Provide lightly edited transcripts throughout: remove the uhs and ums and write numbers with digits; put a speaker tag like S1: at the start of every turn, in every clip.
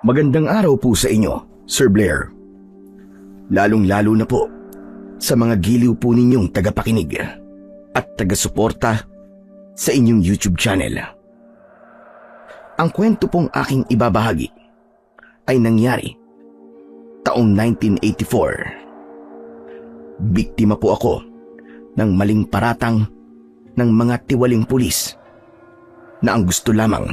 S1: Magandang araw po sa inyo, Sir Blair. Lalong-lalo na po sa mga giliw po ninyong tagapakinig at taga-suporta sa inyong YouTube channel. Ang kwento pong aking ibabahagi ay nangyari taong 1984. Biktima po ako ng maling paratang ng mga tiwaling pulis na ang gusto lamang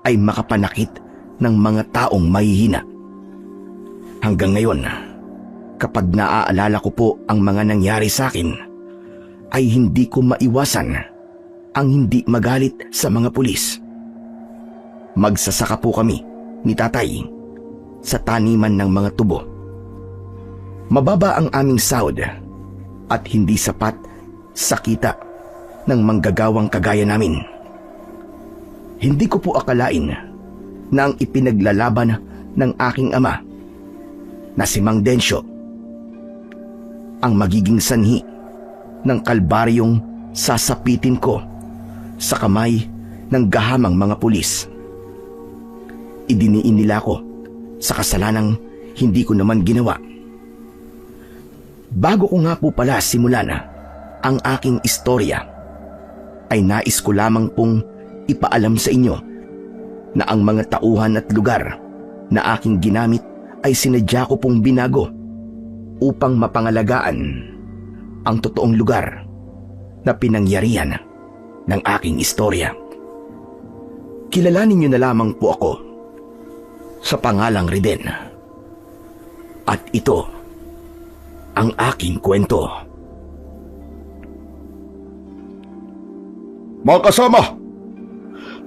S1: ay makapanakit ng mga taong mahihina. Hanggang ngayon, kapag naaalala ko po ang mga nangyari sa akin, ay hindi ko maiwasan ang hindi magalit sa mga pulis. Magsasaka po kami ni tatay sa taniman ng mga tubo. Mababa ang aming sahod at hindi sapat sa kita ng manggagawang kagaya namin. Hindi ko po akalain na ang ipinaglalaban ng aking ama na si Mang Densyo ang magiging sanhi ng kalbaryong sasapitin ko sa kamay ng gahamang mga pulis. Idiniin nila ko sa kasalanang hindi ko naman ginawa. Bago ko nga po pala simulan ang aking istorya, ay nais ko lamang pong ipaalam sa inyo na ang mga tauhan at lugar na aking ginamit ay sinadya ko pong binago upang mapangalagaan ang totoong lugar na pinangyarihan ng aking istorya. Kilalanin niyo na lamang po ako sa pangalang Riden. At ito ang aking kwento.
S2: Mga kasama,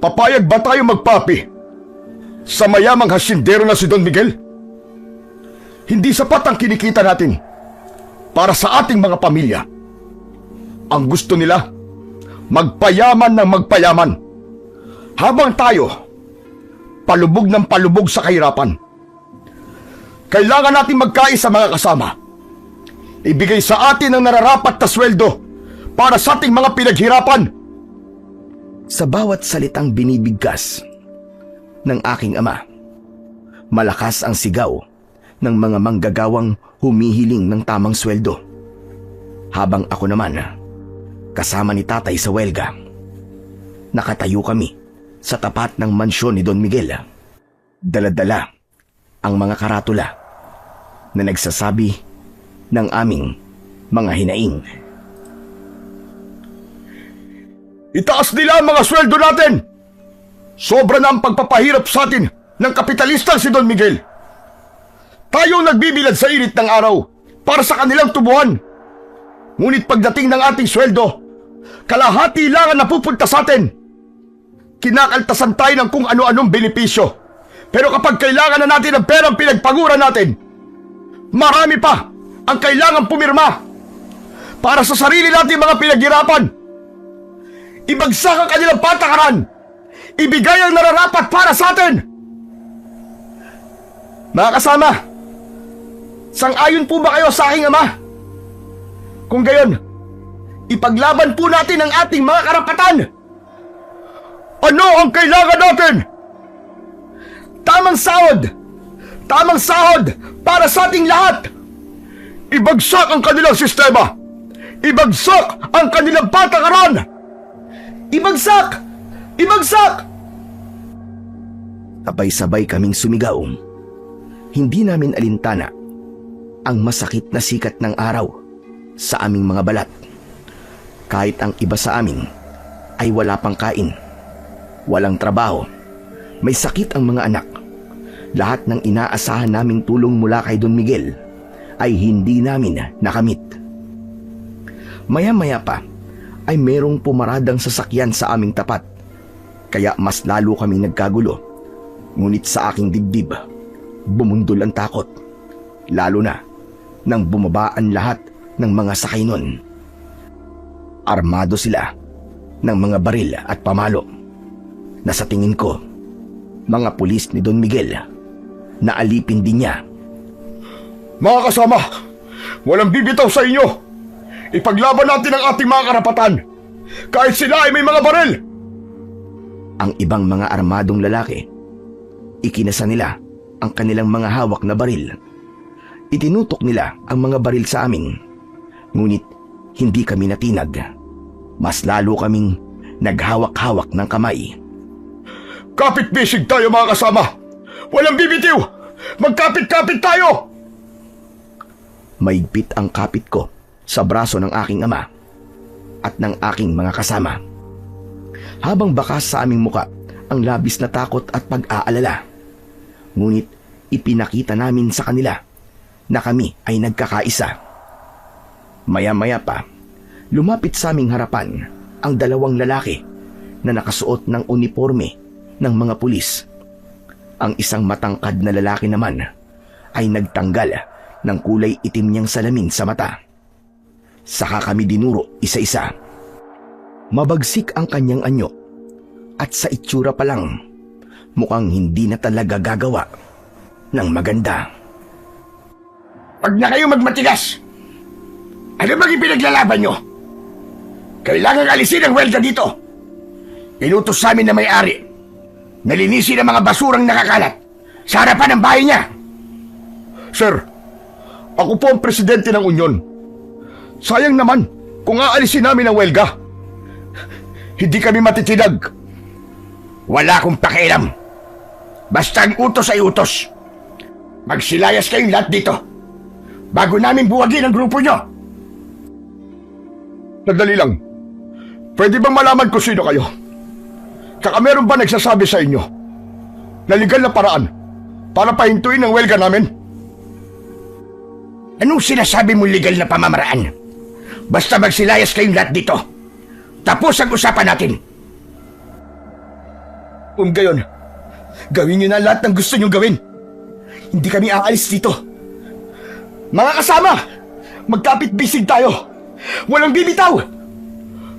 S2: papayag ba tayo magpapi sa mayamang hasyendero na si Don Miguel? Hindi sapat ang kinikita natin para sa ating mga pamilya. Ang gusto nila, magpayaman ng magpayaman, habang tayo, palubog ng palubog sa kahirapan. Kailangan natin magkais sa mga kasama. Ibigay sa atin ang nararapat na sweldo para sa ating mga pinaghirapan.
S1: Sa bawat salitang binibigkas ng aking ama, malakas ang sigaw ng mga manggagawang humihiling ng tamang sweldo. Habang ako naman, kasama ni tatay sa welga, nakatayo kami sa tapat ng mansyon ni Don Miguel. Dala-dala ang mga karatula na nagsasabi ng aming mga hinaing.
S2: Itaas nila ang mga sweldo natin! Sobra na ang pagpapahirap sa atin ng kapitalista si Don Miguel. Tayo nagbibilad sa init ng araw para sa kanilang tubuhan. Ngunit pagdating ng ating sweldo, kalahati lang ang napupunta sa atin. Kinakaltasan tayo ng kung ano-anong benepisyo. Pero kapag kailangan na natin ng perang pinagpaguran natin, marami pa ang kailangan pumirma para sa sarili natin mga pinaghirapan. Ibagsak ang kanilang patakaran. Ibigay ang nararapat para sa atin. Mga kasama, sang-ayon po ba kayo sa aking ama? Kung gayon, ipaglaban po natin ang ating mga karapatan. Ano ang kailangan natin? Tamang sahod! Tamang sahod para sa ating lahat! Ibagsak ang kanilang sistema! Ibagsak ang kanilang patakaran! Ibagsak! Ibagsak!
S1: Sabay-sabay kaming sumigaw. Hindi namin alintana ang masakit na sikat ng araw sa aming mga balat. Kahit ang iba sa amin ay wala pang kain, walang trabaho, may sakit ang mga anak. Lahat ng inaasahan naming tulong mula kay Don Miguel ay hindi namin nakamit. Maya-maya pa ay merong pumaradang sasakyan sa aming tapat, kaya mas lalo kaming nagkagulo. Ngunit sa aking dibdib, bumundol ang takot, lalo na nang bumaba ang lahat ng mga sakay nun. Armado sila ng mga baril at pamalo na sa tingin ko, mga pulis ni Don Miguel na alipin din niya.
S2: Mga kasama, walang bibitaw sa inyo. Ipaglaban natin ang ating mga karapatan, kahit sila ay may mga baril.
S1: Ang ibang mga armadong lalaki, ikinasa nila ang kanilang mga hawak na baril. Itinutok nila ang mga baril sa amin. Ngunit hindi kami natinag. Mas lalo kaming naghawak-hawak ng kamay.
S2: Kapit-bisig tayo mga kasama! Walang bibitiw! Magkapit-kapit tayo!
S1: Maigpit ang kapit ko sa braso ng aking ama at ng aking mga kasama. Habang bakas sa aming muka ang labis na takot at pag-aalala. Ngunit ipinakita namin sa kanila na kami ay nagkakaisa. Maya-maya pa, lumapit sa aming harapan ang dalawang lalaki na nakasuot ng uniforme ng mga pulis. Ang isang matangkad na lalaki naman ay nagtanggal ng kulay itim niyang salamin sa mata. Saka kami dinuro isa-isa. Mabagsik ang kanyang anyo at sa itsura pa lang, mukhang hindi na talaga gagawa ng maganda.
S2: Huwag na kayo magmatigas! Ano bang ipinaglalaban nyo? Kailangan alisin ang welga dito. Inutos sa amin na may-ari na linisin ang mga basurang nakakalat sa harapan ng bahay niya. Sir, ako po ang presidente ng Union. Sayang naman kung aalisin namin ang welga. Hindi kami matitinag. Wala akong pakialam. Basta ang utos ay utos. Magsilayas kayong lahat dito bago namin buwagin ang grupo nyo. Sandali lang. Pwede bang malaman ko sino kayo? Tsaka meron ba nagsasabi sa inyo na legal na paraan para pahintuin ang welga namin? Anong sinasabi mong legal na pamamaraan? Basta magsilayas kayong lahat dito. Tapos ang usapan natin. Kung gayon, gawin nyo na lahat ng gusto nyo gawin. Hindi kami aalis dito. Mga kasama, magkapit-bisig tayo. Walang bibitaw.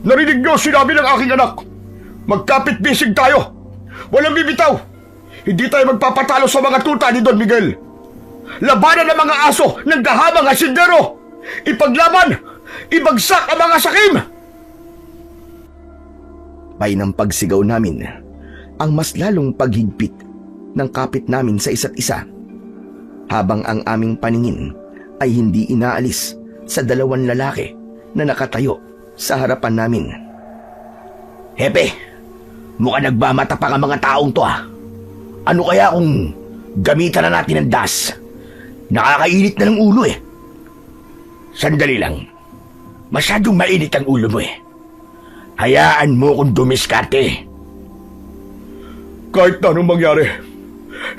S2: Narinig nyo sinabi ng aking anak. Magkapit-bisig tayo. Walang bibitaw. Hindi tayo magpapatalo sa mga tuta ni Don Miguel. Labanan ng mga aso ng gahamang asindero. Ipaglaban. Ibagsak ang mga sakim.
S1: Bay ng pagsigaw namin ang mas lalong paghigpit ng kapit namin sa isa't isa, habang ang aming paningin ay hindi inaalis sa dalawang lalaki na nakatayo sa harapan namin. Hepe, mukhang nagmamatapang ang mga taong to ha. Ano kaya kung gamitan na natin ng das? Nakakainit na ng ulo eh. Sandali lang. Masyadong mainit ang ulo mo eh. Hayaan mo kung dumiskarte. Kahit na anong mangyari,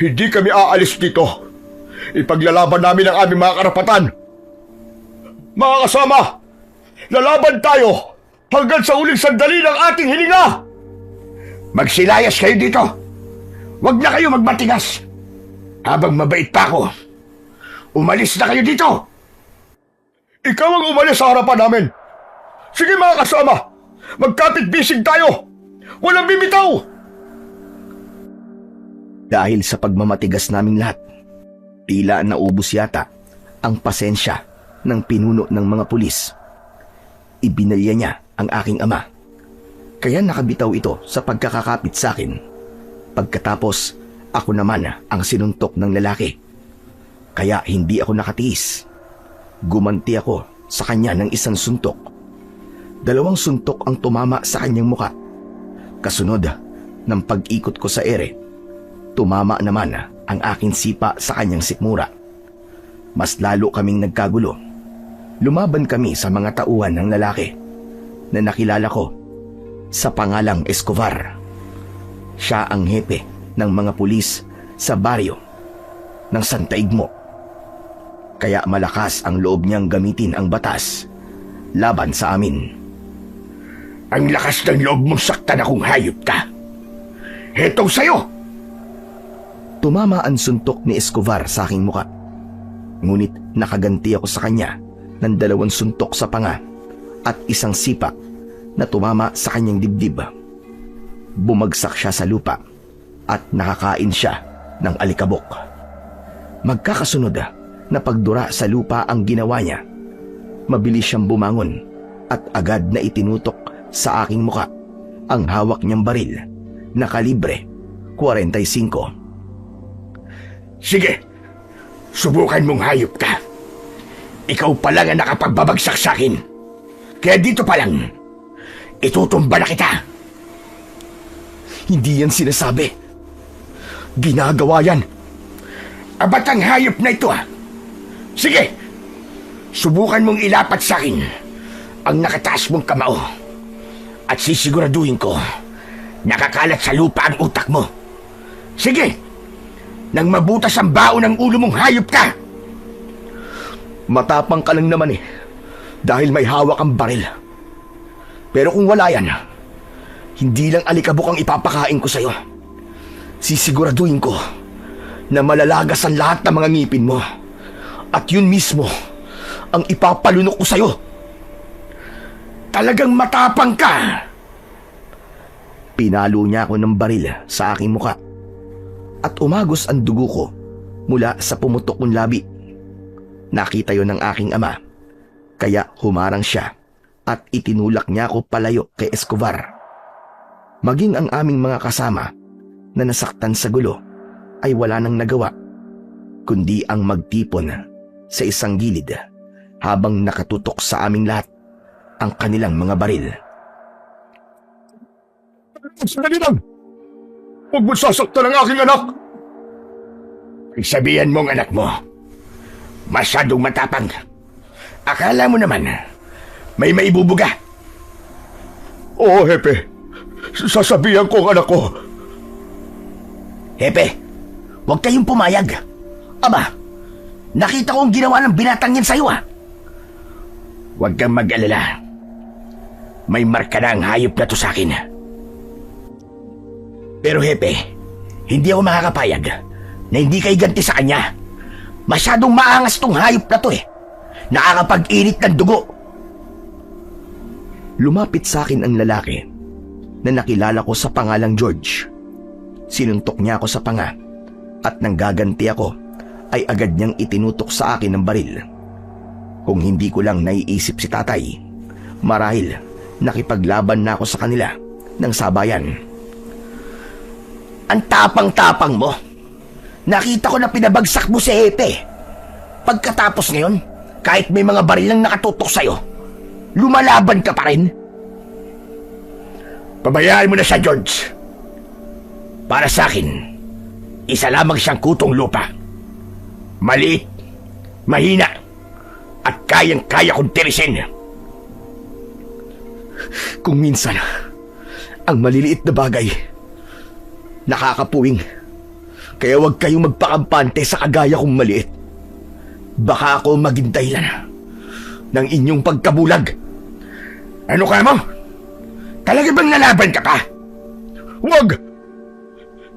S1: hindi kami aalis dito. Ipaglalaban namin ang aming mga karapatan. Mga kasama, lalaban tayo hanggang sa uling sandali ng ating hininga. Magsilayas kayo dito. Huwag na kayo magmatigas. Habang mabait pa ako, umalis na kayo dito. Ikaw ang umalis sa harapan namin. Sige mga kasama, magkapit-bisig tayo. Walang bibitaw. Dahil sa pagmamatigas naming lahat, tila naubos yata ang pasensya ng pinuno ng mga pulis. Ibinalya niya ang aking ama. Kaya nakabitaw ito sa pagkakakapit sa akin. Pagkatapos, ako naman ang sinuntok ng lalaki. Kaya hindi ako nakatiis. Gumanti ako sa kanya ng isang suntok. 2 suntok ang tumama sa kanyang muka. Kasunod ng pag-ikot ko sa ere, tumama naman ang aking sipa sa kanyang sikmura. Mas lalo kaming nagkagulo. Lumaban kami sa mga tauhan ng lalaki na nakilala ko sa pangalang Escobar. Siya ang hepe ng mga pulis sa baryo ng Santa Igmo. Kaya malakas ang loob niyang gamitin ang batas laban sa amin. Ang lakas ng loob mong saktan akong hayop ka. Hetong sa'yo! Tumama ang suntok ni Escobar sa aking muka. Ngunit nakaganti ako sa kanya ng 2 suntok sa panga at isang sipa na tumama sa kanyang dibdib. Bumagsak siya sa lupa at nakakain siya ng alikabok. Magkakasunod na pagdura sa lupa ang ginawa niya. Mabilis siyang bumangon at agad na itinutok sa aking muka ang hawak niyang baril na kalibre 45.
S2: Sige, subukan mong hayop ka. Ikaw pa lang ang nakapagbabagsak sa akin. Kaya dito pa lang, itutumba na kita.
S1: Hindi yan sinasabi. Ginagawa yan.
S2: Abatang hayop na ito Sige, subukan mong ilapat sa akin ang nakataas mong kamao. At sisiguraduhin ko, nakakalat sa lupa ang utak mo. Sige, nang mabutas ang baon ng ulo mong hayop ka.
S1: Matapang ka lang naman dahil may hawak ang baril. Pero kung wala yan, hindi lang alikabok ang ipapakain ko sa'yo. Sisiguraduhin ko na malalagas ang lahat ng mga ngipin mo. At yun mismo ang ipapalunok ko sa'yo.
S2: Talagang matapang ka.
S1: Pinalo niya ako ng baril sa aking muka at umagos ang dugo ko mula sa pumutok kong labi. Nakita yon ng aking ama, kaya humarang siya at itinulak niya ako palayo kay Escobar. Maging ang aming mga kasama na nasaktan sa gulo ay wala nang nagawa, kundi ang magtipon sa isang gilid habang nakatutok sa aming lahat ang kanilang mga baril.
S2: Sandali lang! Huwag mo sasaktan ang aking anak! Sabihan mo ang anak mo, masyadong matapang. Akala mo naman, may maibubuga. Oo, Hepe. Sasabihan ko ang anak ko.
S1: Hepe, huwag kayong pumayag. Aba, nakita ko ang ginawa ng binatang yan sa'yo
S2: Huwag kang mag-alala. May marka na ang hayop na to sa akin. Pero Hepe, hindi ako makakapayag na hindi kay ganti sa kanya. Masyadong maangas tong hayop na to Nakakapag-init ng dugo.
S1: Lumapit sa akin ang lalaki na nakilala ko sa pangalang George. Sinuntok niya ako sa panga at nang gaganti ako ay agad niyang itinutok sa akin ng baril. Kung hindi ko lang naiisip si tatay, marahil nakipaglaban na ako sa kanila ng sabayan.
S2: Ang tapang-tapang mo. Nakita ko na pinabagsak mo si Hepe. Pagkatapos ngayon, kahit may mga baril lang nakatutok sa'yo, lumalaban ka pa rin. Pabayaan mo na siya, George. Para sa akin, isa lamang siyang kutong lupa. Maliit, mahina, at kayang-kaya kong tirisin.
S1: Kung minsan, ang maliliit na bagay, nakakapuwing. Kaya huwag kayong magpakampante sa kagaya kong maliit. Baka ako maging dahilan ng inyong pagkabulag.
S2: Ano ka mo? Talaga bang lalaban ka pa? Huwag!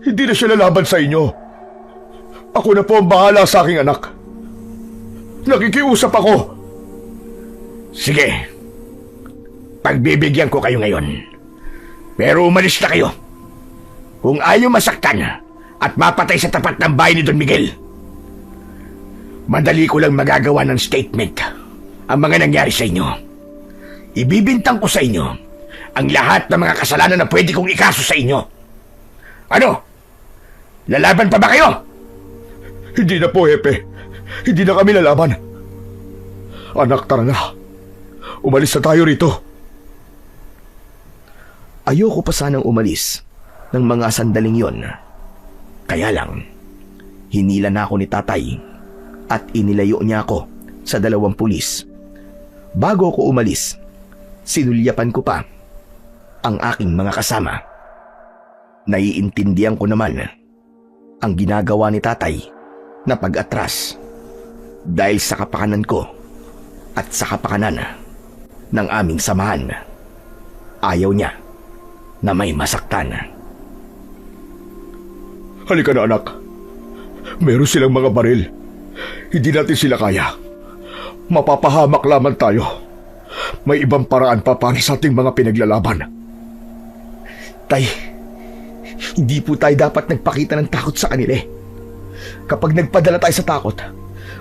S2: Hindi na siya lalaban sa inyo. Ako na po ang bahala sa aking anak. Nakikiusap ako. Sige. Pagbibigyan ko kayo ngayon. Pero umalis na kayo. Kung ayaw masaktan at mapatay sa tapat ng bahay ni Don Miguel, madali ko lang magagawa ng statement ang mga nangyari sa inyo. Ibibintang ko sa inyo ang lahat ng mga kasalanan na pwede kong ikaso sa inyo. Ano? Lalaban pa ba kayo? Hindi na po, Hepe. Hindi na kami lalaban. Anak, tara na. Umalis na tayo rito.
S1: Ayoko pa sanang umalis ng mga sandaling yon. Kaya lang, hinila na ako ni tatay at inilayo niya ako sa 2 pulis. Bago ako umalis, sinulyapan ko pa ang aking mga kasama. Naiintindihan ko naman ang ginagawa ni tatay na pag-atras dahil sa kapakanan ko at sa kapakanan ng aming samahan. Ayaw niya na may masaktan.
S2: Halika na, anak. Meron silang mga baril. Hindi natin sila kaya. Mapapahamak lamang tayo. May ibang paraan pa para sa ating mga pinaglalaban.
S1: Tay, hindi po tayo dapat nagpakita ng takot sa kanila. Kapag nagpadala tayo sa takot,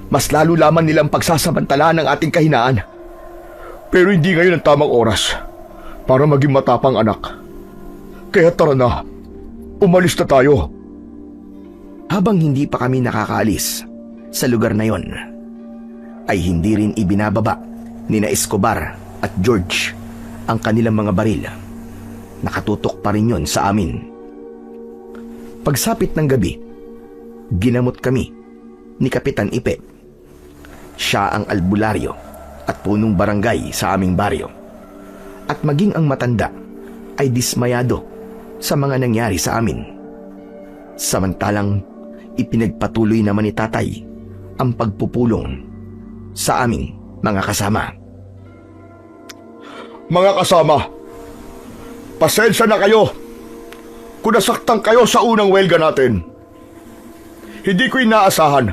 S1: mas lalo lamang nilang pagsasamantalaan ng ating kahinaan.
S2: Pero hindi ngayon ang tamang oras para maging matapang, anak. Kaya tara na. Umalis na tayo.
S1: Habang hindi pa kami nakakaalis sa lugar na yon, ay hindi rin ibinababa ni na Escobar at George ang kanilang mga baril. Nakatutok pa rin yon sa amin. Pagsapit ng gabi, ginamot kami ni Kapitan Ipe. Siya ang albularyo at punong barangay sa aming baryo. At maging ang matanda ay dismayado sa mga nangyari sa amin. Samantalang ipinagpatuloy naman ni tatay ang pagpupulong sa aming mga kasama.
S2: Mga kasama, pasensya na kayo kung nasaktan kayo sa unang welga natin. Hindi ko inaasahan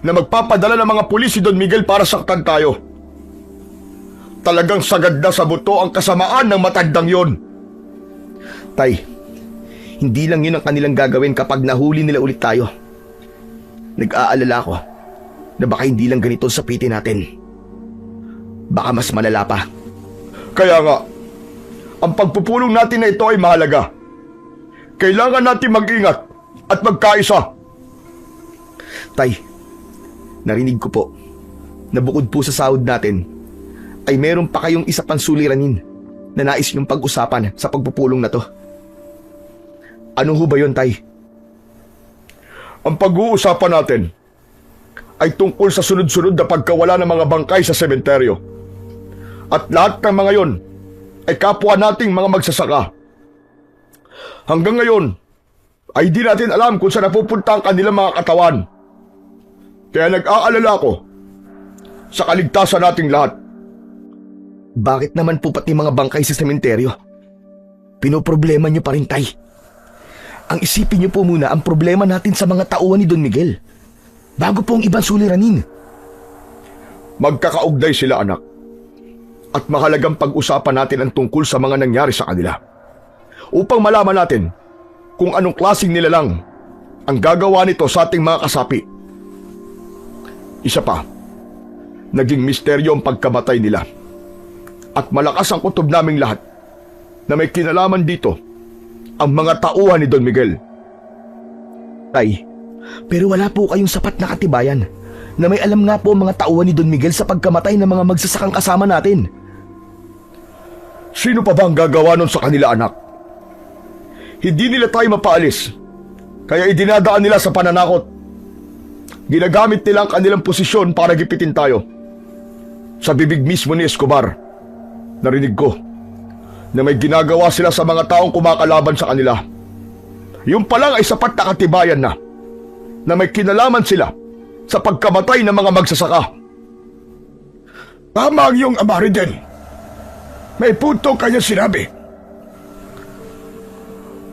S2: na magpapadala ng mga pulis si Don Miguel para saktan tayo. Talagang sagad na sa buto ang kasamaan ng matandang yon.
S1: Tay, hindi lang yun ang kanilang gagawin kapag nahuli nila ulit tayo. Nag-aalala ko na baka hindi lang ganito sa piti natin. Baka mas malala pa.
S2: Kaya nga, ang pagpupulong natin na ito ay mahalaga. Kailangan natin mag-ingat at magkaisa.
S1: Tay, narinig ko po na bukod po sa sahod natin ay meron pa kayong isa pang suliranin na nais niyong pag-usapan sa pagpupulong na to. Ano ho ba yun, Tay?
S2: Ang pag-uusapan natin ay tungkol sa sunod-sunod na pagkawala ng mga bangkay sa sementeryo. At lahat ng mga yon ay kapwa nating mga magsasaka. Hanggang ngayon ay di natin alam kung saan napupunta ang kanilang mga katawan. Kaya nag-aalala ako sa kaligtasan nating lahat.
S1: Bakit naman po pati mga bangkay sa sementeryo? Pinoproblema niyo pa rin, Tay. Ang isipin niyo po muna ang problema natin sa mga tauhan ni Don Miguel bago po ang ibang suliranin.
S2: Magkakaugnay sila, anak. At mahalagang pag-usapan natin ang tungkol sa mga nangyari sa kanila upang malaman natin kung anong klaseng nilalang ang gagawa nito sa ating mga kasapi. Isa pa, naging misteryo ang pagkamatay nila. At malakas ang kutob naming lahat na may kinalaman dito ang mga tauhan ni Don Miguel.
S1: Tay, pero wala po kayong sapat na katibayan na may alam nga po ang mga tauhan ni Don Miguel sa pagkamatay ng mga magsasakang kasama natin.
S2: Sino pa ba ang gagawa nun sa kanila, anak? Hindi nila tayo mapaalis, kaya idinadaan nila sa pananakot. Ginagamit nila ang kanilang posisyon para gipitin tayo. Sa bibig mismo ni Escobar, narinig ko na may ginagawa sila sa mga taong kumakalaban sa kanila. Yung pa lang ay sapat na katibayan na may kinalaman sila sa pagkamatay ng mga magsasaka. Tama ang iyong ama, Ridel. May punto kanya sinabi.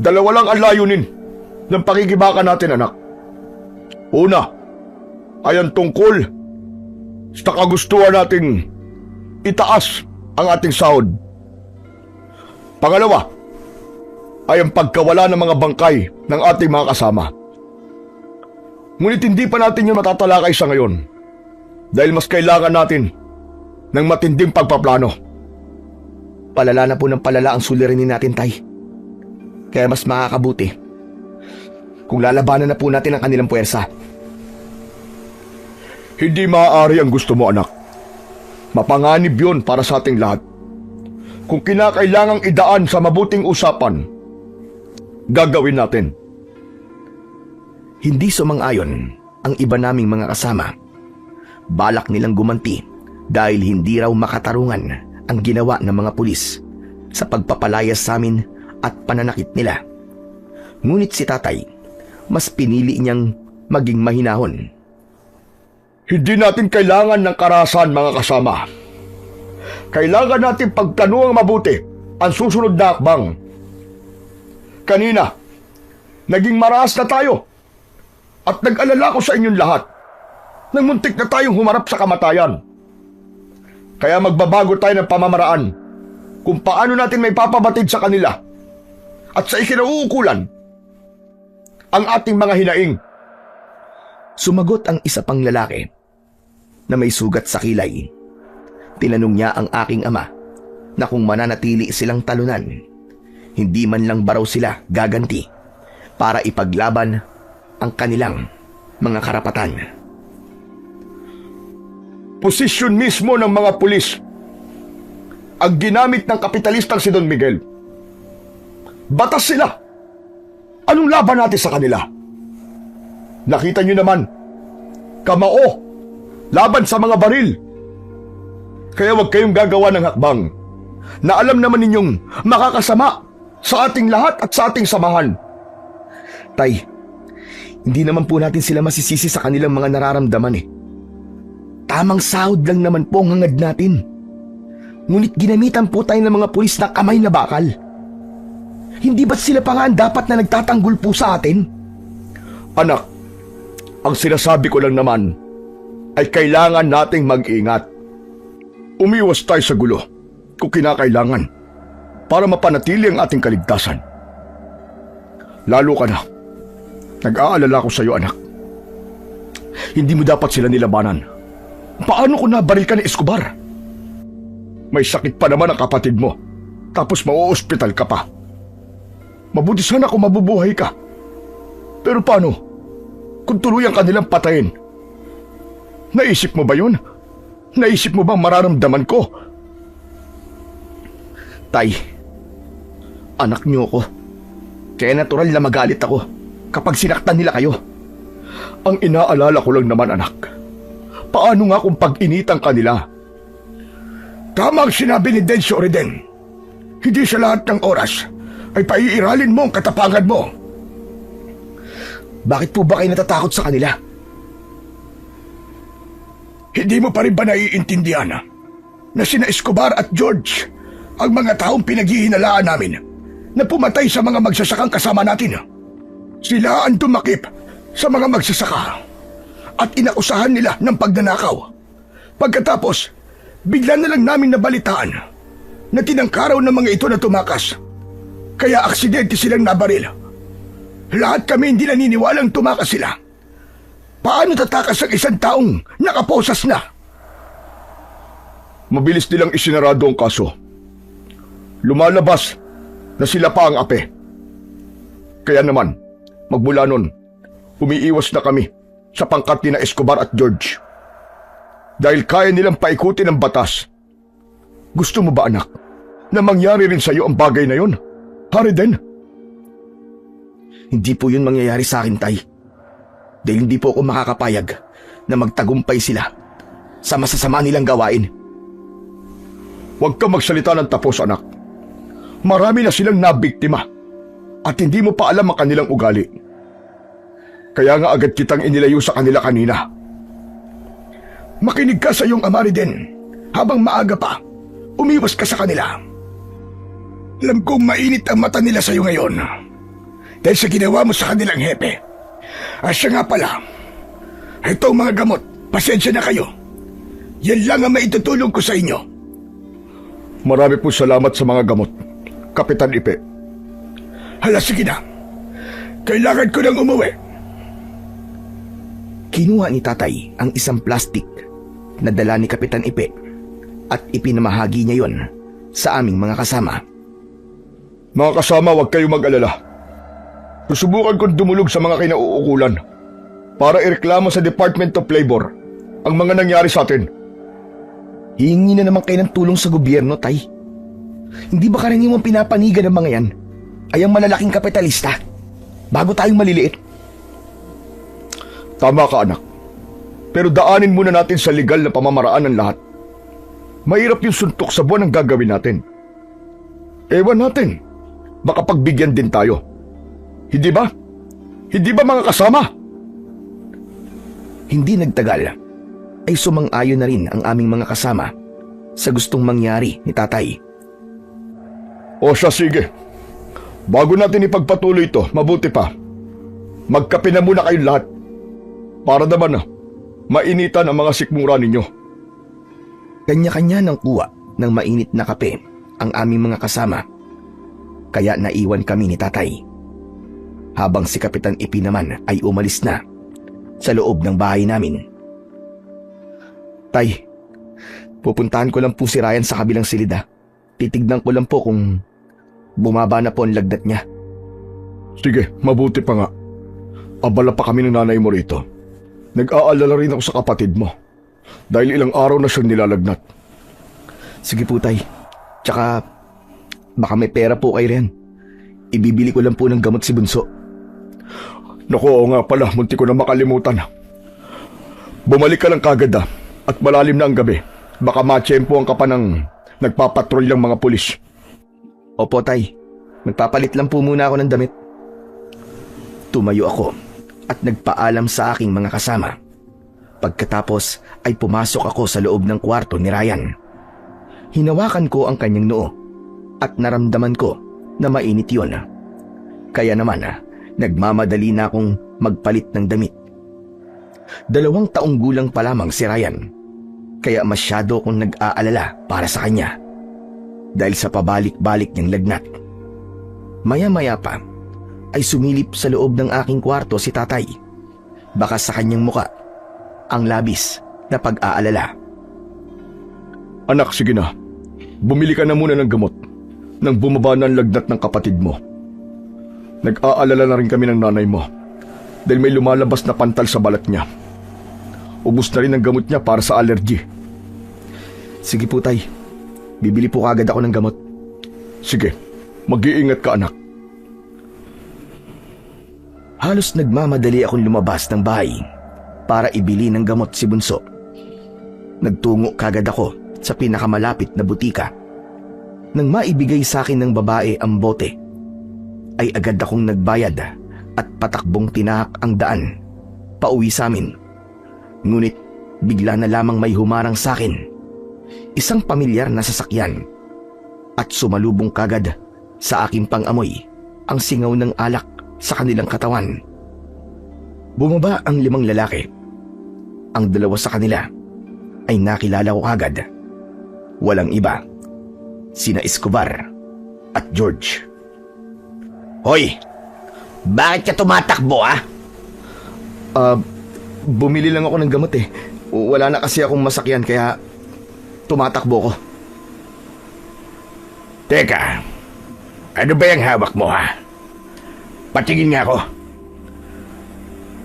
S2: Dalawa lang ang layunin ng pakikibaka natin, anak. Una, ay ang tungkol sa kagustuhan nating itaas ang ating sahod. Pangalawa, ay ang pagkawala ng mga bangkay ng ating mga kasama. Ngunit hindi pa natin yun matatalakay sa ngayon dahil mas kailangan natin ng matinding pagpaplano.
S1: Palala na po ng palala ang suliranin natin, Tay. Kaya mas makakabuti kung lalabanan na po natin ang kanilang puwersa.
S2: Hindi maaari ang gusto mo, anak. Mapanganib yun para sa ating lahat. Kung kinakailangang idaan sa mabuting usapan, gagawin natin.
S1: Hindi sumang-ayon ang iba naming mga kasama. Balak nilang gumanti dahil hindi raw makatarungan ang ginawa ng mga pulis sa pagpapalayas sa amin at pananakit nila. Ngunit si tatay, mas pinili niyang maging mahinahon.
S2: Hindi natin kailangan ng karahasan, mga kasama. Kailangan natin pagtanuang mabuti ang susunod na akbang. Kanina, naging marahas na tayo at nag-alala ko sa inyong lahat nang muntik na tayong humarap sa kamatayan. Kaya magbabago tayo ng pamamaraan kung paano natin may papabatid sa kanila at sa ikinauukulan ang ating mga hinaing.
S1: Sumagot ang isa pang lalaki na may sugat sa kilay. Tinanong niya ang aking ama na kung mananatili silang talunan, hindi man lang ba raw sila gaganti para ipaglaban ang kanilang mga karapatan.
S2: Posisyon mismo ng mga pulis ang ginamit ng kapitalistang si Don Miguel. Batas sila. Anong laban natin sa kanila? Nakita nyo naman, kamao, laban sa mga baril. Kaya huwag kayong gagawa ng hakbang na alam naman ninyong makakasama sa ating lahat at sa ating samahan.
S1: Tay, hindi naman po natin sila masisisi sa kanilang mga nararamdaman eh. Tamang sahod lang naman po ang hangad natin. Ngunit ginamitan po tayo ng mga pulis na kamay na bakal. Hindi ba't sila pa nga ang dapat na nagtatanggol po sa atin?
S2: Anak, ang sinasabi ko lang naman ay kailangan nating mag-ingat. Umiwas tayo sa gulo kung kinakailangan para mapanatili ang ating kaligtasan. Lalo ka na. Nag-aalala ko sa iyo, anak. Hindi mo dapat sila nilabanan. Paano kung nabaril ka ni Escobar? May sakit pa naman ang kapatid mo, tapos mauospital ka pa. Mabuti sana kung mabubuhay ka. Pero paano kung tuluyang kanilang patayin? Naisip mo ba yun? Naisip mo bang mararamdaman ko?
S1: Tay, anak niyo ako. Kaya natural na magalit ako kapag sinaktan nila kayo.
S2: Ang inaalala ko lang naman, anak. Paano nga kung pag-initan kanila? Tama ang sinabi ni Dencio Oriden. Hindi sa lahat ng oras ay paiiralin mo ang katapangan mo.
S1: Bakit po ba kayo natatakot sa kanila?
S2: Hindi mo pa rin ba naiintindihan na sina Escobar at George ang mga taong pinaghihinalaan namin na pumatay sa mga magsasakang kasama natin? Sila ang tumakip sa mga magsasaka at inakusahan nila ng pagnanakaw. Pagkatapos, bigla na lang namin nabalitaan na tinangkaraw ng mga ito na tumakas. Kaya aksidente silang nabaril. Lahat kami hindi naniniwalang tumakas sila. Paano tatakas ang isang taong nakaposas na? Mabilis nilang isinarado ang kaso. Lumalabas na sila pa ang ape. Kaya naman, magmula nun, umiiwas na kami sa pangkat ni na Escobar at George. Dahil kaya nilang paikutin ang batas. Gusto mo ba, anak, na mangyari rin sa iyo ang bagay na yon? Hariden?
S1: Hindi po yun mangyayari sa akin, Tay. Dahil hindi po ako makakapayag na magtagumpay sila sa masasama nilang gawain.
S2: Huwag ka magsalita ng tapos, anak. Marami na silang nabiktima at hindi mo pa alam ang kanilang ugali. Kaya nga agad kitang inilayo sa kanila kanina. Makinig ka sa iyong ama din. Habang maaga pa, umiwas ka sa kanila. Alam kong mainit ang mata nila sa iyo ngayon dahil sa ginawa mo sa kanilang hepe. Siya nga pala, itong mga gamot, pasensya na kayo. Yan lang ang maitutulong ko sa inyo. Marami po salamat sa mga gamot, Kapitan Ipe. Hala, sige na. Kailangan ko nang umuwi.
S1: Kinuha ni Tatay ang isang plastik na dala ni Kapitan Ipe at ipinamahagi niya yon sa aming mga kasama.
S2: Mga kasama, huwag kayong mag-alala. Susubukan kong dumulog sa mga kinauukulan para ireklamo sa Department of Labor ang mga nangyari sa atin.
S1: Hihingi na naman kayo ng tulong sa gobyerno, Tay. Hindi ba karaniwang pinapanigan ng mga yan ay ang malalaking kapitalista bago tayong maliliit?
S2: Tama ka, anak. Pero daanin muna natin sa legal na pamamaraan ng lahat. Mahirap yung suntok sa buwan ang gagawin natin. Ewan natin, baka pagbigyan din tayo. Hindi ba? Hindi ba mga kasama?
S1: Hindi nagtagal ay sumang-ayon na rin ang aming mga kasama sa gustong mangyari ni Tatay.
S2: O siya, sige. Bago natin ipagpatuloy ito, mabuti pa. Magkape na muna kayong lahat. Para naman mainitan ang mga sikmura ninyo.
S1: Kanya-kanya ng kuha ng mainit na kape ang aming mga kasama. Kaya naiwan kami ni Tatay. Habang si Kapitan Ipi naman ay umalis na sa loob ng bahay namin. Tay, pupuntahan ko lang po si Ryan sa kabilang silid. Titignan ko lang po kung bumaba na po ang lagnat niya.
S2: Sige, mabuti pa nga. Abala pa kami ng nanay mo rito. Nag-aalala rin ako sa kapatid mo. Dahil ilang araw na siyang nilalagnat.
S1: Sige po, Tay. Tsaka, baka may pera po kayo rin. Ibibili ko lang po ng gamot si Bunso.
S2: Naku, oo nga pala, munti ko na makalimutan. Bumalik ka lang kagad at malalim na ang gabi. Baka matsyempohan ka pa ng nagpapatrol ng mga pulis.
S1: Opo, Tay. Magpapalit lang po muna ako ng damit. Tumayo ako at nagpaalam sa aking mga kasama. Pagkatapos ay pumasok ako sa loob ng kwarto ni Ryan. Hinawakan ko ang kanyang noo at naramdaman ko na mainit yun. Kaya naman nagmamadali na akong magpalit ng damit. 2 taong gulang pa lamang si Ryan, kaya masyado akong nag-aalala para sa kanya dahil sa pabalik-balik niyang lagnat. Maya-maya pa ay sumilip sa loob ng aking kwarto si tatay. Baka sa kanyang muka ang labis na pag-aalala.
S2: Anak, sige na. Bumili ka na muna ng gamot nang bumaba na ang lagnat ng kapatid mo. Nag-aalala na rin kami ng nanay mo dahil may lumalabas na pantal sa balat niya. Ubus na rin ang gamot niya para sa allergy.
S1: Sige po, Tay. Bibili po kagad ako ng gamot.
S2: Sige, mag-iingat ka, anak.
S1: Halos nagmamadali akong lumabas ng bahay para ibili ng gamot si Bunso. Nagtungo kagad ako sa pinakamalapit na butika. Nang maibigay sa akin ng babae ang bote, ay agad akong nagbayad at patakbong tinahak ang daan pauwi sa amin. Ngunit bigla na lamang may humarang sa akin, isang pamilyar na sasakyan, at sumalubong kagad sa aking pangamoy ang singaw ng alak sa kanilang katawan. Bumaba ang 5 lalaki. Ang 2 sa kanila ay nakilala ko kagad. Walang iba, sina Escobar at George.
S3: Hoy! Bakit ka tumatakbo, ha?
S1: Bumili lang ako ng gamot eh. Wala na kasi akong masakyan kaya tumatakbo ko.
S3: Teka, ano ba yung hawak mo, ha? Patingin nga ako.